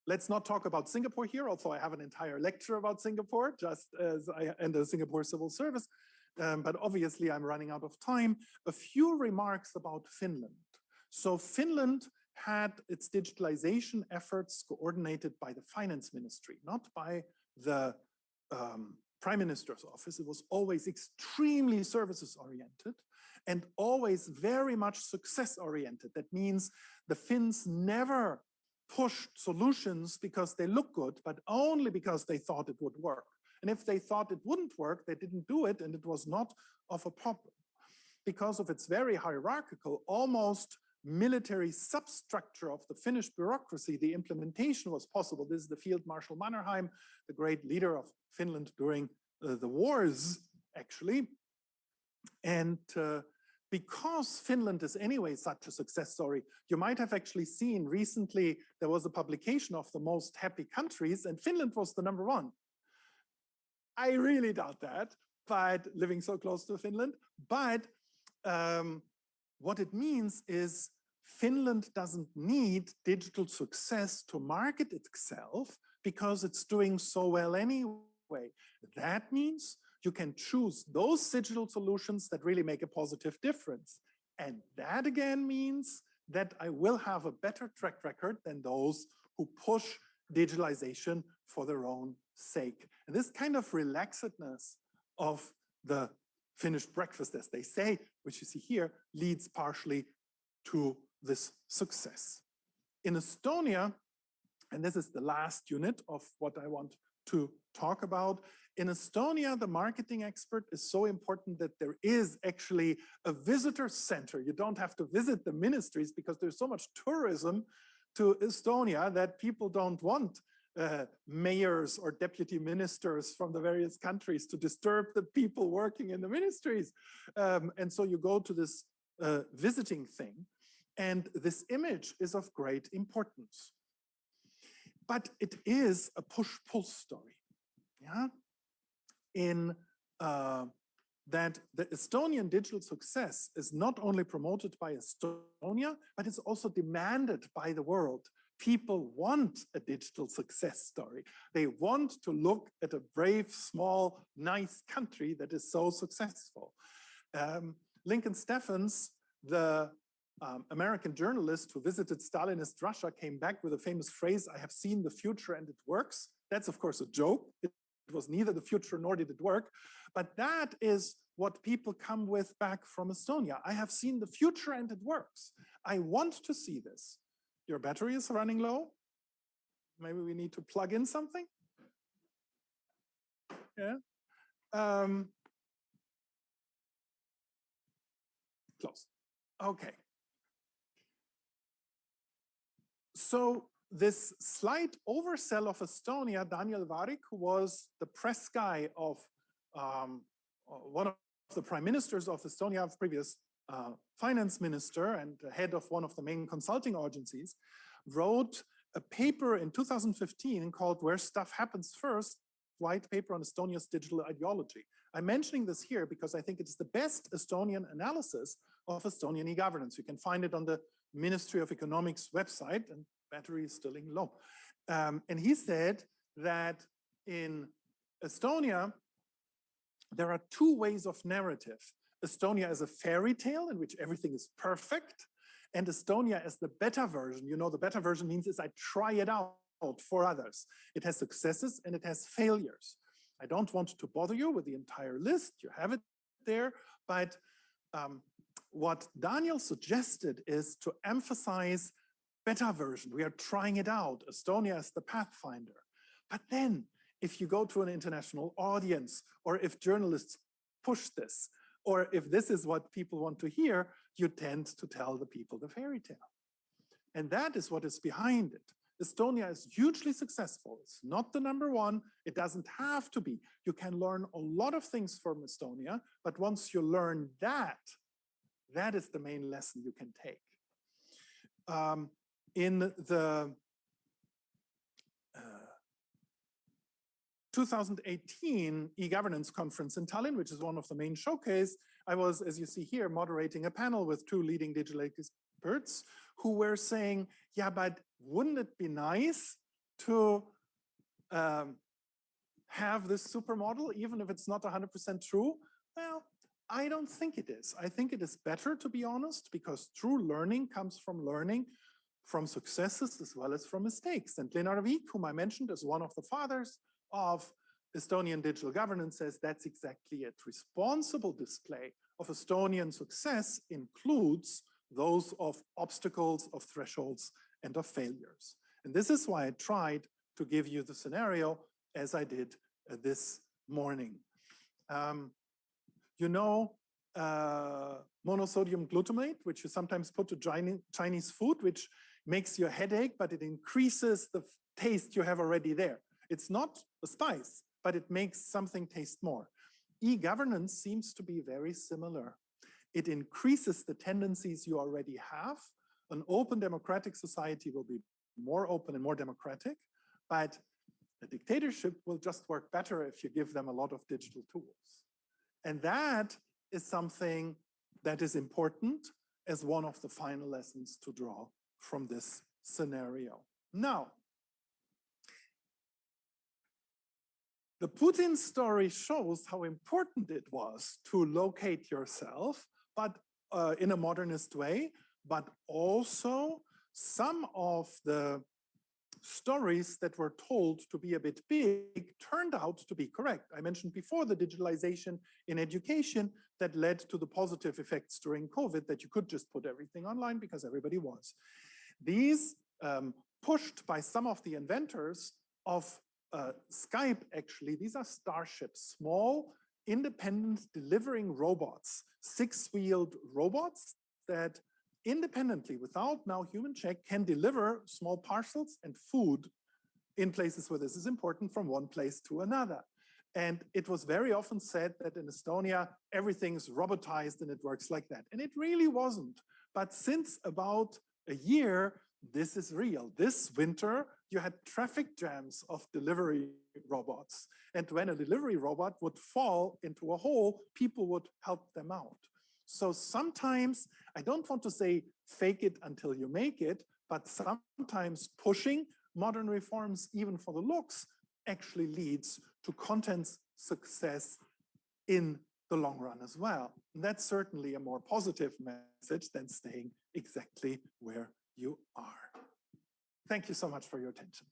Let's not talk about Singapore here, although I have an entire lecture about Singapore, just as and the Singapore civil service, but obviously I'm running out of time. A few remarks about Finland. So Finland had its digitalization efforts coordinated by the finance ministry, not by the prime minister's office. It was always extremely services oriented and always very much success oriented. That means the Finns never pushed solutions because they look good, but only because they thought it would work. And if they thought it wouldn't work, they didn't do it, and it was not of a problem. Because of its very hierarchical, almost military substructure of the Finnish bureaucracy, the implementation was possible. This is the Field Marshal Mannerheim, the great leader of Finland during the wars, actually. And because Finland is anyway such a success story, you might have actually seen recently there was a publication of the most happy countries, and Finland was the number 1. I really doubt that, but living so close to Finland. But what it means is Finland doesn't need digital success to market itself because it's doing so well anyway. That means you can choose those digital solutions that really make a positive difference. And that again means that I will have a better track record than those who push digitalization for their own sake. And this kind of relaxedness of the Finnish breakfast, as they say, which you see here, leads partially to this success. In Estonia, and this is the last unit of what I want to talk about, in Estonia, the marketing expert is so important that there is actually a visitor center. You don't have to visit the ministries because there's so much tourism to Estonia that people don't want mayors or deputy ministers from the various countries to disturb the people working in the ministries. And so you go to this visiting thing, and this image is of great importance. But it is a push-pull story. Yeah? In that the Estonian digital success is not only promoted by Estonia, but it's also demanded by the world. People want a digital success story. They want to look at a brave, small, nice country that is so successful. Lincoln Steffens, the American journalist who visited Stalinist Russia, came back with a famous phrase, "I have seen the future and it works." That's of course a joke. It was neither the future nor did it work, but that is what people come with back from Estonia. I have seen the future and it works. I want to see this. Your battery is running low. Maybe we need to plug in something. Yeah. Close. Okay. So this slight oversell of Estonia, Daniel Varik, who was the press guy of one of the prime ministers of Estonia, previous finance minister and head of one of the main consulting agencies, wrote a paper in 2015 called Where Stuff Happens First, white paper on Estonia's digital ideology. I'm mentioning this here because I think it's the best Estonian analysis of Estonian e-governance. You can find it on the Ministry of Economics website, and battery is still low. And he said that in Estonia, there are two ways of narrative. Estonia is a fairy tale in which everything is perfect, and Estonia is the better version. You know, the better version means is I try it out for others. It has successes and it has failures. I don't want to bother you with the entire list. You have it there, but what Daniel suggested is to emphasize better version. We are trying it out. Estonia is the pathfinder. But then if you go to an international audience, or if journalists push this, or if this is what people want to hear, you tend to tell the people the fairy tale. And that is what is behind it. Estonia is hugely successful. It's not the number one. It doesn't have to be. You can learn a lot of things from Estonia, but once you learn that, that is the main lesson you can take. In the 2018 e-governance conference in Tallinn, which is one of the main showcase, I was, as you see here, moderating a panel with two leading digital experts who were saying, yeah, but wouldn't it be nice to have this supermodel, even if it's not 100% true? Well, I don't think it is. I think it is better, to be honest, because true learning comes from learning from successes as well as from mistakes. And Lenar Vik, whom I mentioned as one of the fathers of Estonian digital governance, says that's exactly it. Responsible display of Estonian success includes those of obstacles, of thresholds, and of failures. And this is why I tried to give you the scenario as I did this morning. You know, monosodium glutamate, which you sometimes put to Chinese food, which makes your headache, but it increases the taste you have already there. It's not a spice, but it makes something taste more. E-governance seems to be very similar. It increases the tendencies you already have. An open democratic society will be more open and more democratic, but a dictatorship will just work better if you give them a lot of digital tools. And that is something that is important as one of the final lessons to draw from this scenario. Now, the Putin story shows how important it was to locate yourself, but in a modernist way, but also some of the stories that were told to be a bit big turned out to be correct. I mentioned before the digitalization in education that led to the positive effects during COVID, that you could just put everything online because everybody was. These pushed by some of the inventors of Skype, actually, these are starships, small, independent delivering robots, six-wheeled robots that independently, without now human check, can deliver small parcels and food in places where this is important from one place to another. And it was very often said that in Estonia, everything's robotized and it works like that. And it really wasn't. But since about a year, this is real. This winter, you had traffic jams of delivery robots. And when a delivery robot would fall into a hole, people would help them out. So sometimes, I don't want to say fake it until you make it, but sometimes pushing modern reforms, even for the looks, actually leads to content's success in the long run as well. And that's certainly a more positive message than staying exactly where you are. Thank you so much for your attention.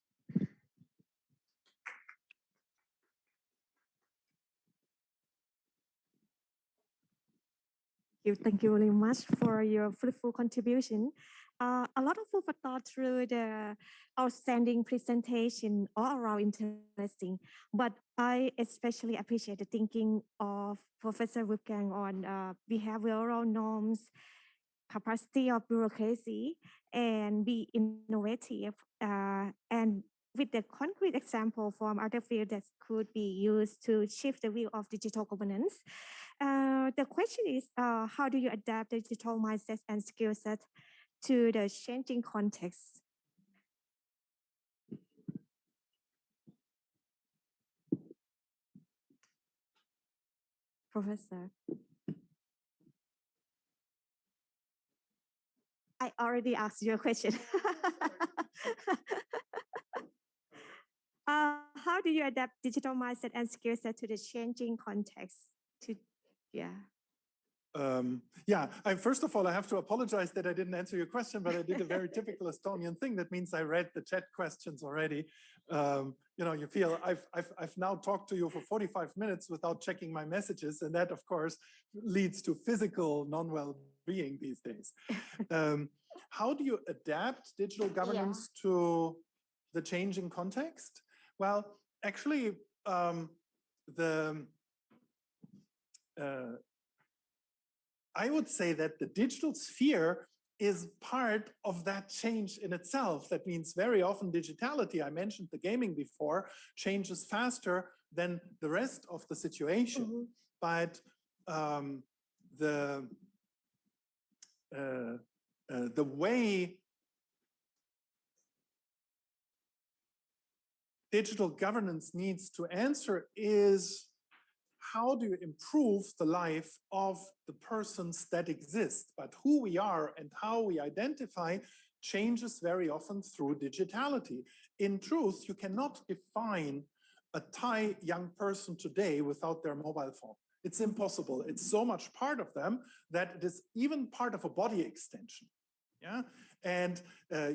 Thank you very much for your fruitful contribution. A lot of food for thought through the outstanding presentation, all around interesting. But I especially appreciate the thinking of Professor Wolfgang on behavioral norms, capacity of bureaucracy, and be innovative. And with the concrete example from other fields that could be used to shift the view of digital governance. The question is, how do you adapt the digital mindset and skill set to the changing context? Professor. I already asked you a question. How do you adapt digital mindset and skill set to the changing context? First of all, I have to apologize that I didn't answer your question, but I did a very typical Estonian thing. That means I read the chat questions already. You feel I've now talked to you for 45 minutes without checking my messages, and that, of course, leads to physical non-well-being these days. How do you adapt digital governance to the changing context? Well, actually, I would say that the digital sphere is part of that change in itself. That means very often digitality, I mentioned the gaming before, changes faster than the rest of the situation. But the way digital governance needs to answer is, how do you improve the life of the persons that exist? But who we are and how we identify changes very often through digitality. In truth, you cannot define a Thai young person today without their mobile phone. It's impossible. It's so much part of them that it is even part of a body extension. Yeah, and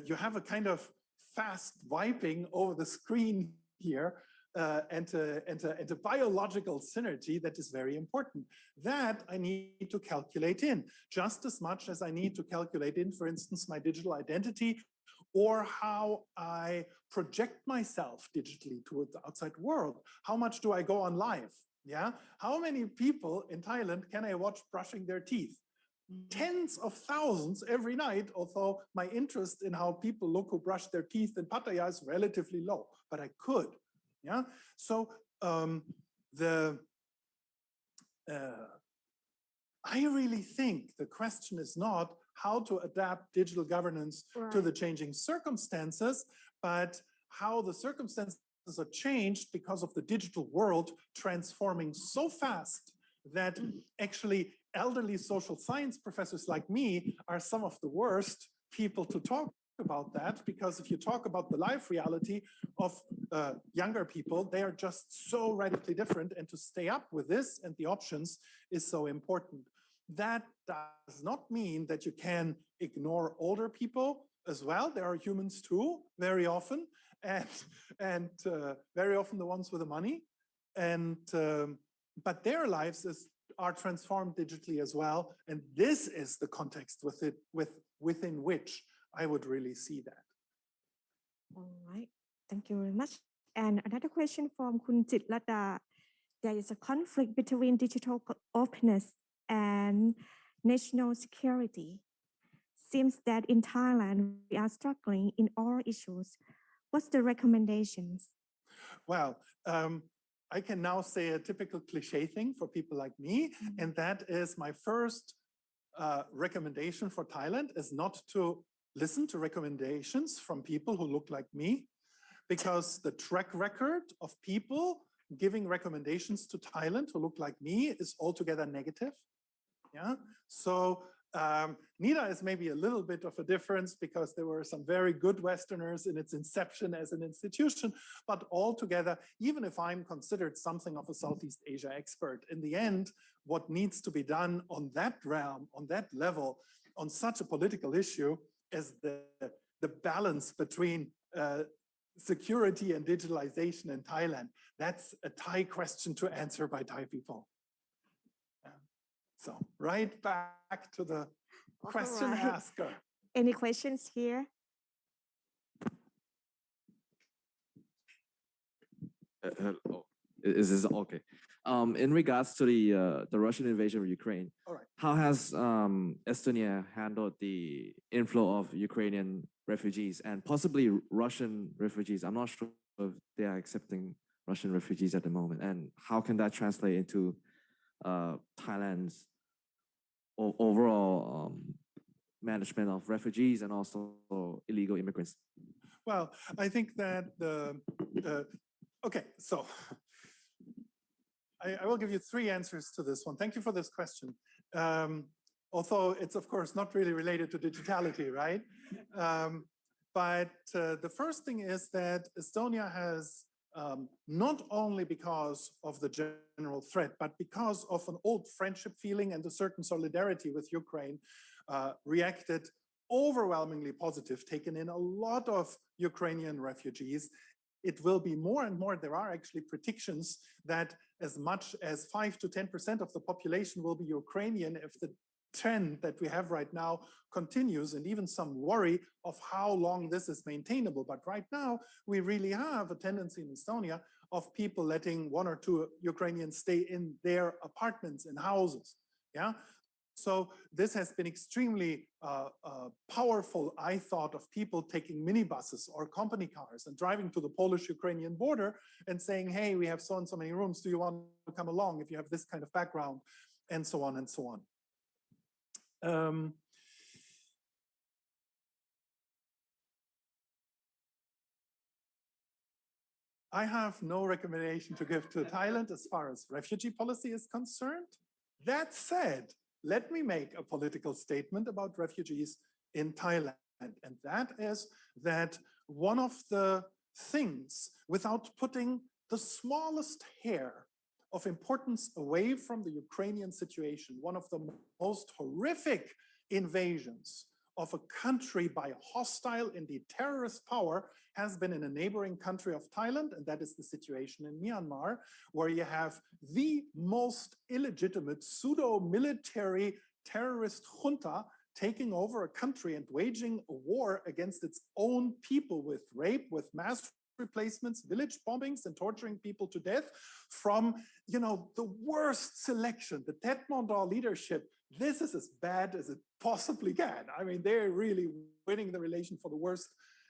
you have a kind of fast wiping over the screen here. And a biological synergy that is very important. That I need to calculate in just as much as I need to calculate in, for instance, my digital identity or how I project myself digitally towards the outside world. How much do I go on live? Yeah. How many people in Thailand can I watch brushing their teeth? Tens of thousands every night, although my interest in how people look who brush their teeth in Pattaya is relatively low, but I could. Yeah, so I really think the question is not how to adapt digital governance to the changing circumstances, but how the circumstances are changed because of the digital world transforming so fast that actually elderly social science professors like me are some of the worst people to talk about that, because if you talk about the life reality of younger people, they are just so radically different, and to stay up with this and the options is so important. That does not mean that you can ignore older people as well. There are humans too, very often, and very often the ones with the money, and but their lives are transformed digitally as well, and this is the context within which I would really see that. All right, thank you very much. And another question from Kun Jitlada. There is a conflict between digital openness and national security. Seems that in Thailand, we are struggling in all issues. What's the recommendations? Well, I can now say a typical cliche thing for people like me, and that is my first recommendation for Thailand is not to listen to recommendations from people who look like me, because the track record of people giving recommendations to Thailand who look like me is altogether negative. Yeah, so NIDA is maybe a little bit of a difference because there were some very good Westerners in its inception as an institution, but altogether, even if I'm considered something of a Southeast Asia expert, in the end, what needs to be done on that realm, on that level, on such a political issue is the balance between security and digitalization in Thailand. That's a Thai question to answer by Thai people. So right back to the question right. asker. Any questions here? Oh, is this okay? In regards to the Russian invasion of Ukraine, All right. how has Estonia handled the inflow of Ukrainian refugees and possibly Russian refugees? I'm not sure if they are accepting Russian refugees at the moment, and how can that translate into Thailand's overall management of refugees and also illegal immigrants? Well, I think that okay, so I will give you three answers to this one. Thank you for this question. Although it's of course not really related to digitality, right? But the first thing is that Estonia has not only because of the general threat, but because of an old friendship feeling and a certain solidarity with Ukraine, reacted overwhelmingly positive, taken in a lot of Ukrainian refugees. It will be more and more. There are actually predictions that as much as 5 to 10% of the population will be Ukrainian if the trend that we have right now continues, and even some worry of how long this is maintainable. But right now, we really have a tendency in Estonia of people letting 1 or 2 Ukrainians stay in their apartments and houses. Yeah. So this has been extremely powerful, I thought, of people taking minibuses or company cars and driving to the Polish-Ukrainian border and saying, hey, we have so and so many rooms. Do you want to come along if you have this kind of background? And so on and so on. I have no recommendation to give to Thailand as far as refugee policy is concerned. That said, let me make a political statement about refugees in Thailand. And that is that one of the things, without putting the smallest hair of importance away from the Ukrainian situation, one of the most horrific invasions of a country by a hostile, indeed terrorist power, has been in a neighboring country of Thailand, and that is the situation in Myanmar, where you have the most illegitimate pseudo-military terrorist junta taking over a country and waging a war against its own people with rape, with mass replacements, village bombings, and torturing people to death from, you know, the worst selection, the Tetmondor leadership. This is as bad as it possibly can. I mean, they're really winning the relation for the worst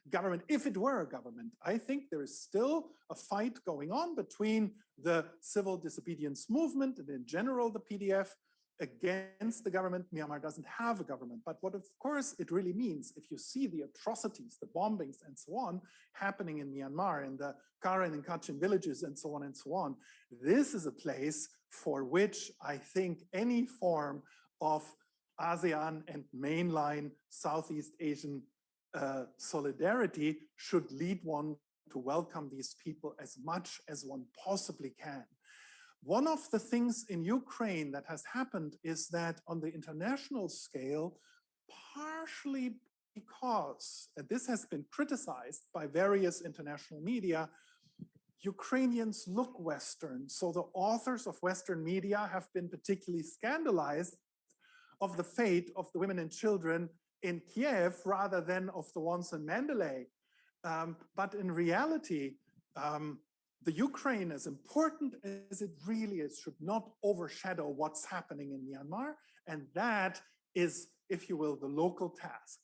government. If it were a government, I think there is still a fight going on between the civil disobedience movement and in general the PDF against the government. Myanmar doesn't have a government, but what of course it really means, if you see the atrocities, the bombings and so on happening in Myanmar, in the Karen and Kachin villages and so on, this is a place for which I think any form of ASEAN and mainline Southeast Asian solidarity should lead one to welcome these people as much as one possibly can. One of the things in Ukraine that has happened is that on the international scale, partially because, and this has been criticized by various international media, Ukrainians look Western. So the authors of Western media have been particularly scandalized of the fate of the women and children in Kiev rather than of the ones in Mandalay. But in reality, the Ukraine, as important as it really is, should not overshadow what's happening in Myanmar. And that is, if you will, the local task.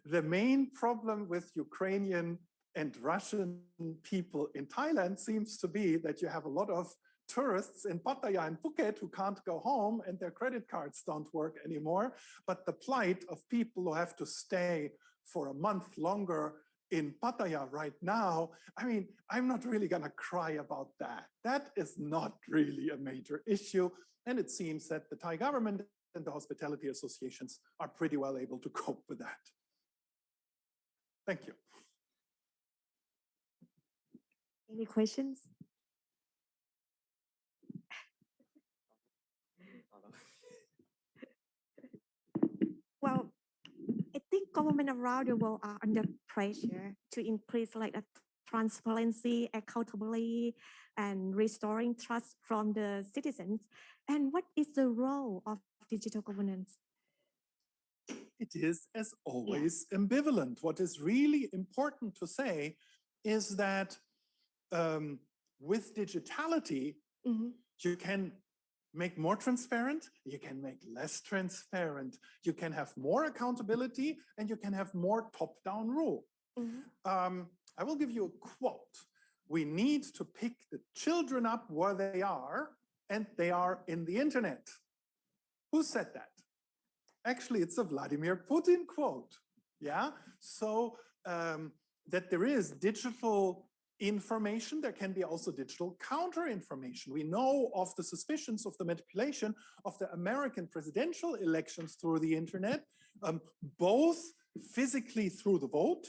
The main problem with Ukrainian and Russian people in Thailand seems to be that you have a lot of tourists in Pattaya and Phuket who can't go home and their credit cards don't work anymore. But the plight of people who have to stay for a month longer in Pattaya right now, I mean, I'm not really gonna cry about that. That is not really a major issue. And it seems that the Thai government and the hospitality associations are pretty well able to cope with that. Thank you. Any questions? Well, I think government around the world are under pressure to increase like a transparency, accountability, and restoring trust from the citizens. And what is the role of digital governance? It is, as always, ambivalent. What is really important to say is that with digitality, you can make more transparent, you can make less transparent, you can have more accountability, and you can have more top-down rule. I will give you a quote. We need to pick the children up where they are, and they are in the internet. Who said that? Actually, it's a Vladimir Putin quote. Yeah, so that there is digital information, there can be also digital counter-information. We know of the suspicions of the manipulation of the American presidential elections through the internet, both physically through the vote,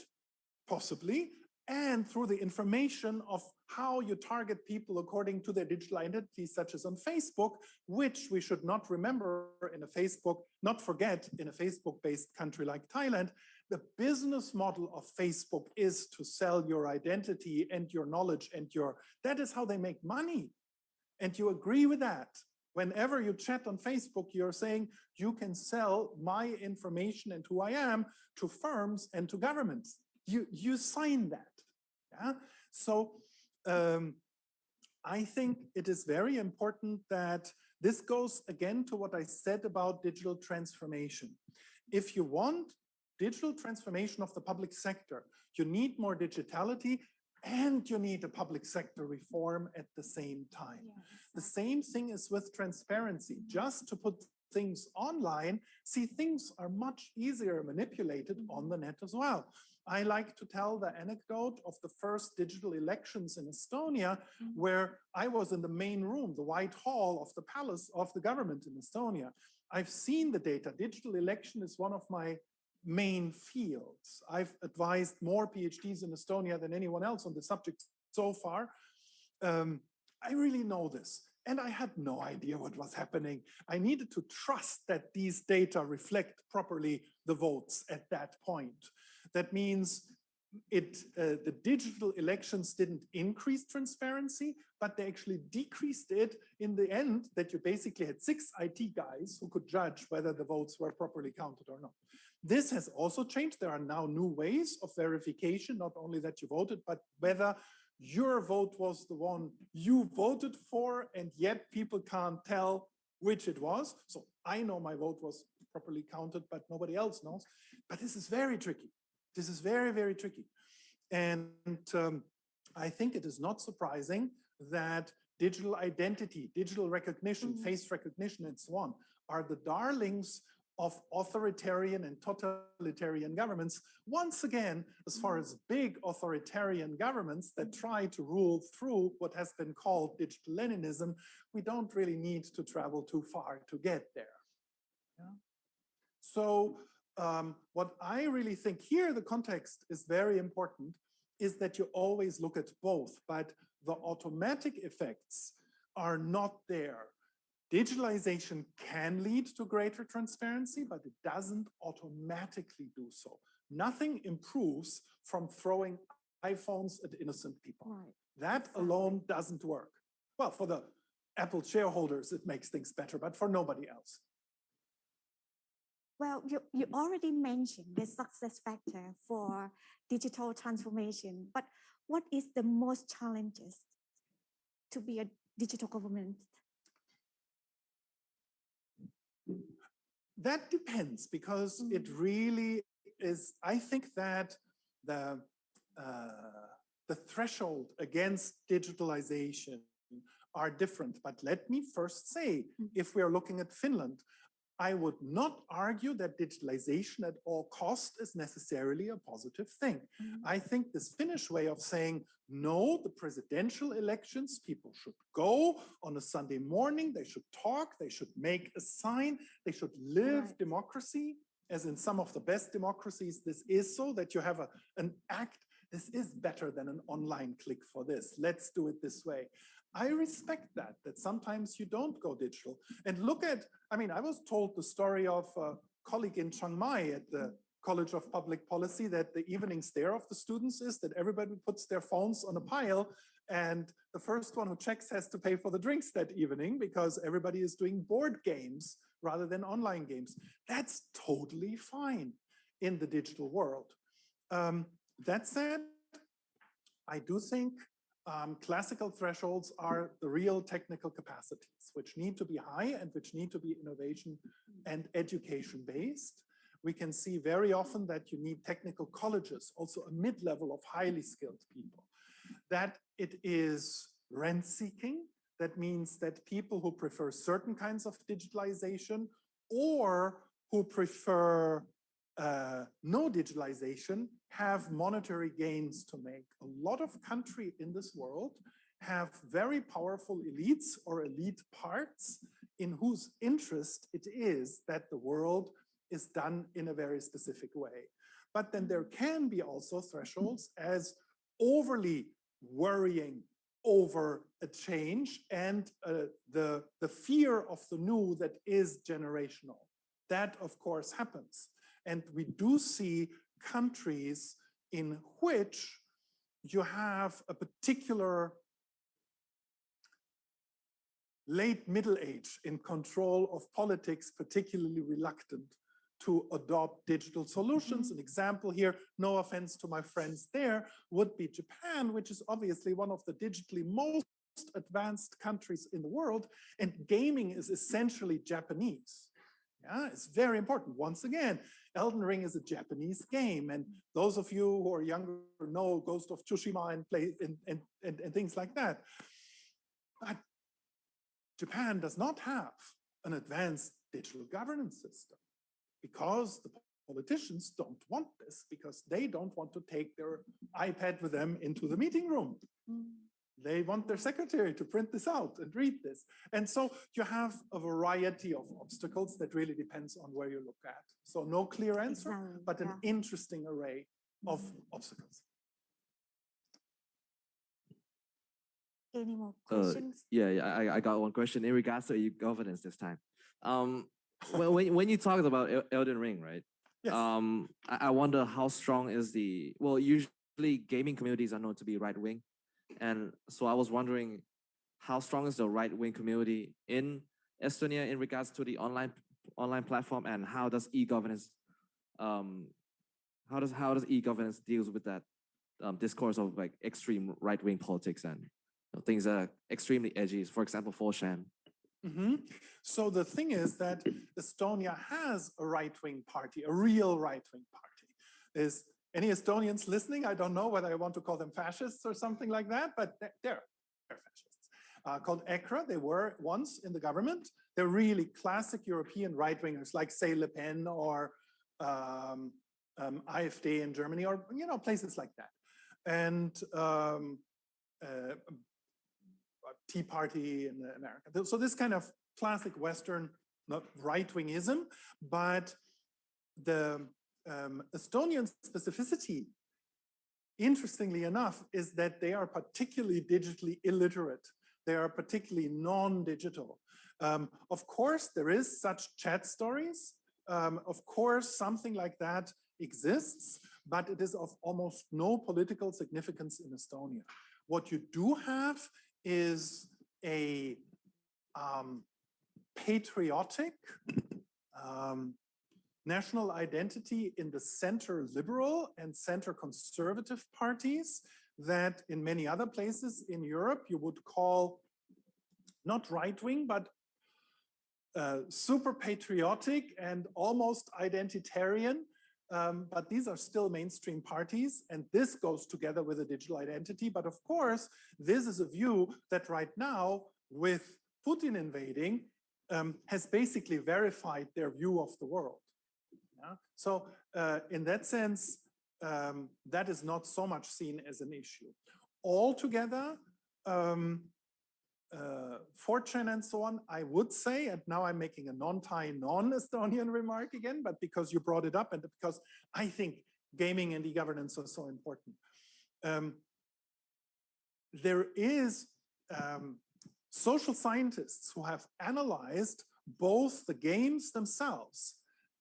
possibly, and through the information of how you target people according to their digital identities, such as on Facebook, which we should not remember in a Facebook, not forget in a Facebook-based country like Thailand. The business model of Facebook is to sell your identity and your knowledge and that is how they make money. And you agree with that. Whenever you chat on Facebook, you're saying you can sell my information and who I am to firms and to governments. You sign that. Yeah? So I think it is very important that this goes again to what I said about digital transformation. If you want digital transformation of the public sector, you need more digitality and you need a public sector reform at the same time. Yes. The same thing is with transparency. Just to put things online, see, things are much easier manipulated on the net as well. I like to tell the anecdote of the first digital elections in Estonia, where I was in the main room, the White Hall of the palace of the government in Estonia. I've seen the data. Digital election is one of my main fields. I've advised more PhDs in Estonia than anyone else on the subject so far. I really know this. And I had no idea what was happening. I needed to trust that these data reflect properly the votes at that point. That means the digital elections didn't increase transparency, but they actually decreased it in the end, that you basically had 6 IT guys who could judge whether the votes were properly counted or not. This has also changed. There are now new ways of verification, not only that you voted, but whether your vote was the one you voted for, and yet people can't tell which it was. So I know my vote was properly counted, but nobody else knows. But this is very tricky. This is very, very tricky. And I think it is not surprising that digital identity, digital recognition, face recognition, and so on are the darlings of authoritarian and totalitarian governments. Once again, as far as big authoritarian governments that try to rule through what has been called digital Leninism, we don't really need to travel too far to get there. Yeah? So what I really think here, the context is very important, is that you always look at both, but the automatic effects are not there. Digitalization can lead to greater transparency, but it doesn't automatically do so. Nothing improves from throwing iPhones at innocent people. Right. That alone doesn't work. Well, for the Apple shareholders, it makes things better, but for nobody else. Well, you already mentioned the success factor for digital transformation, but what is the most challenges to be a digital government? That depends, because it really is, I think that the threshold against digitalization are different. But let me first say, if we are looking at Finland, I would not argue that digitalization at all costs is necessarily a positive thing. I think this Finnish way of saying, no, the presidential elections, people should go on a Sunday morning, they should talk, they should make a sign, they should live democracy, as in some of the best democracies, this is so, that you have an act. This is better than an online click for this. Let's do it this way. I respect that sometimes you don't go digital. And look at, I mean, I was told the story of a colleague in Chiang Mai at the College of Public Policy, that the evenings there of the students is that everybody puts their phones on a pile, and the first one who checks has to pay for the drinks that evening, because everybody is doing board games rather than online games. That's totally fine in the digital world. That said, I do think classical thresholds are the real technical capacities, which need to be high and which need to be innovation and education based. We can see very often that you need technical colleges, also a mid-level of highly skilled people. That it is rent-seeking. That means that people who prefer certain kinds of digitalization or who prefer no digitalization have monetary gains to make. A lot of countries in this world have very powerful elites or elite parts in whose interest it is that the world is done in a very specific way. But then there can be also thresholds as overly worrying over a change and the fear of the new that is generational. That, of course, happens. And we do see countries in which you have a particular late middle age in control of politics, particularly reluctant to adopt digital solutions. An example here, no offense to my friends there, would be Japan, which is obviously one of the digitally most advanced countries in the world, and gaming is essentially Japanese. Yeah, it's very important. Once again, Elden Ring is a Japanese game, and those of you who are younger know Ghost of Tsushima and play and things like that. But Japan does not have an advanced digital governance system because the politicians don't want this, because they don't want to take their iPad with them into the meeting room. They want their secretary to print this out and read this. And so you have a variety of obstacles that really depends on where you look at. So no clear answer, Exactly, but an interesting array of obstacles. Any more questions? I got one question in regards to e-governance this time. When you talked about Elden Ring, right? Yes. I wonder how strong is the, well, usually gaming communities are known to be right-wing. And so I was wondering how strong is the right-wing community in Estonia in regards to the online platform, and how does e-governance e-governance deals with that discourse of like extreme right-wing politics and things that are extremely edgy, for example, 4chan. So the thing is that Estonia has a right-wing party, a real right-wing party. Is any Estonians listening? I don't know whether I want to call them fascists or something like that, but they're fascists. Called ECRA, they were once in the government. They're really classic European right-wingers, like say Le Pen or AfD in Germany, or places like that. And Tea Party in America. So this kind of classic Western, not right-wingism, but the Estonian specificity, interestingly enough, is that they are particularly digitally illiterate. They are particularly non-digital. Of course, there is such chat stories. Of course, something like that exists, but it is of almost no political significance in Estonia. What you do have is a patriotic national identity in the center liberal and center conservative parties that in many other places in Europe you would call not right-wing, but super patriotic and almost identitarian. But these are still mainstream parties, and this goes together with a digital identity. But of course, this is a view that right now, with Putin invading, has basically verified their view of the world. Yeah? So in that sense, that is not so much seen as an issue. Altogether, 4chan and so on, I would say, and now I'm making a non-Thai, non-Estonian remark again, but because you brought it up and because I think gaming and e-governance are so important. There is social scientists who have analyzed both the games themselves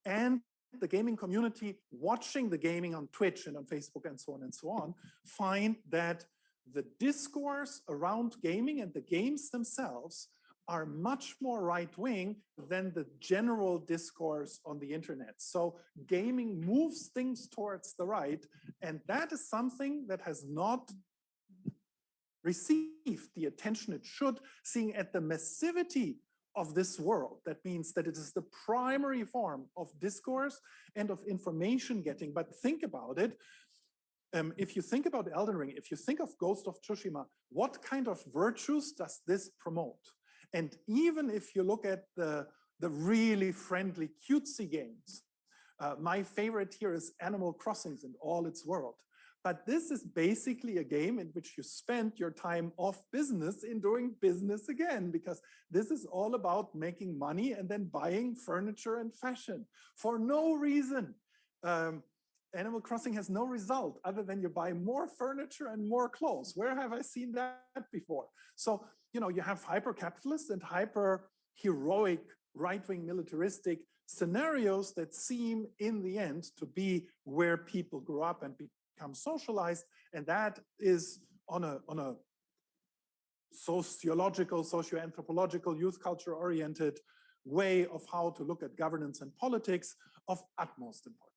and the gaming community watching the gaming on Twitch and on Facebook and so on, find that the discourse around gaming and the games themselves are much more right-wing than the general discourse on the internet. So gaming moves things towards the right, and that is something that has not received the attention it should, seeing at the massivity of this world. That means that it is the primary form of discourse and of information getting. But think about it. If you think about Elden Ring, if you think of Ghost of Tsushima, what kind of virtues does this promote? And even if you look at the really friendly, cutesy games, my favorite here is Animal Crossing and all its world. But this is basically a game in which you spend your time off business in doing business again, because this is all about making money and then buying furniture and fashion for no reason. Animal Crossing has no result other than you buy more furniture and more clothes. Where have I seen that before? So, you have hyper-capitalist and hyper-heroic right-wing militaristic scenarios that seem in the end to be where people grew up and become socialized, and that is on a sociological, socio-anthropological, youth culture oriented way of how to look at governance and politics of utmost importance.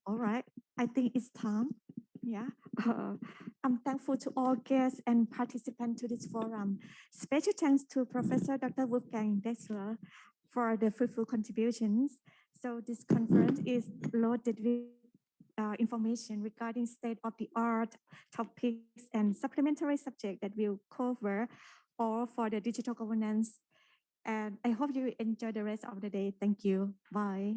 All right, I think it's time. Yeah, I'm thankful to all guests and participants to this forum. Special thanks to Professor Dr. Wolfgang Drechsler for the fruitful contributions. So this conference is loaded with information regarding state-of-the-art topics and supplementary subjects that we'll cover all for the digital governance. And I hope you enjoy the rest of the day. Thank you. Bye.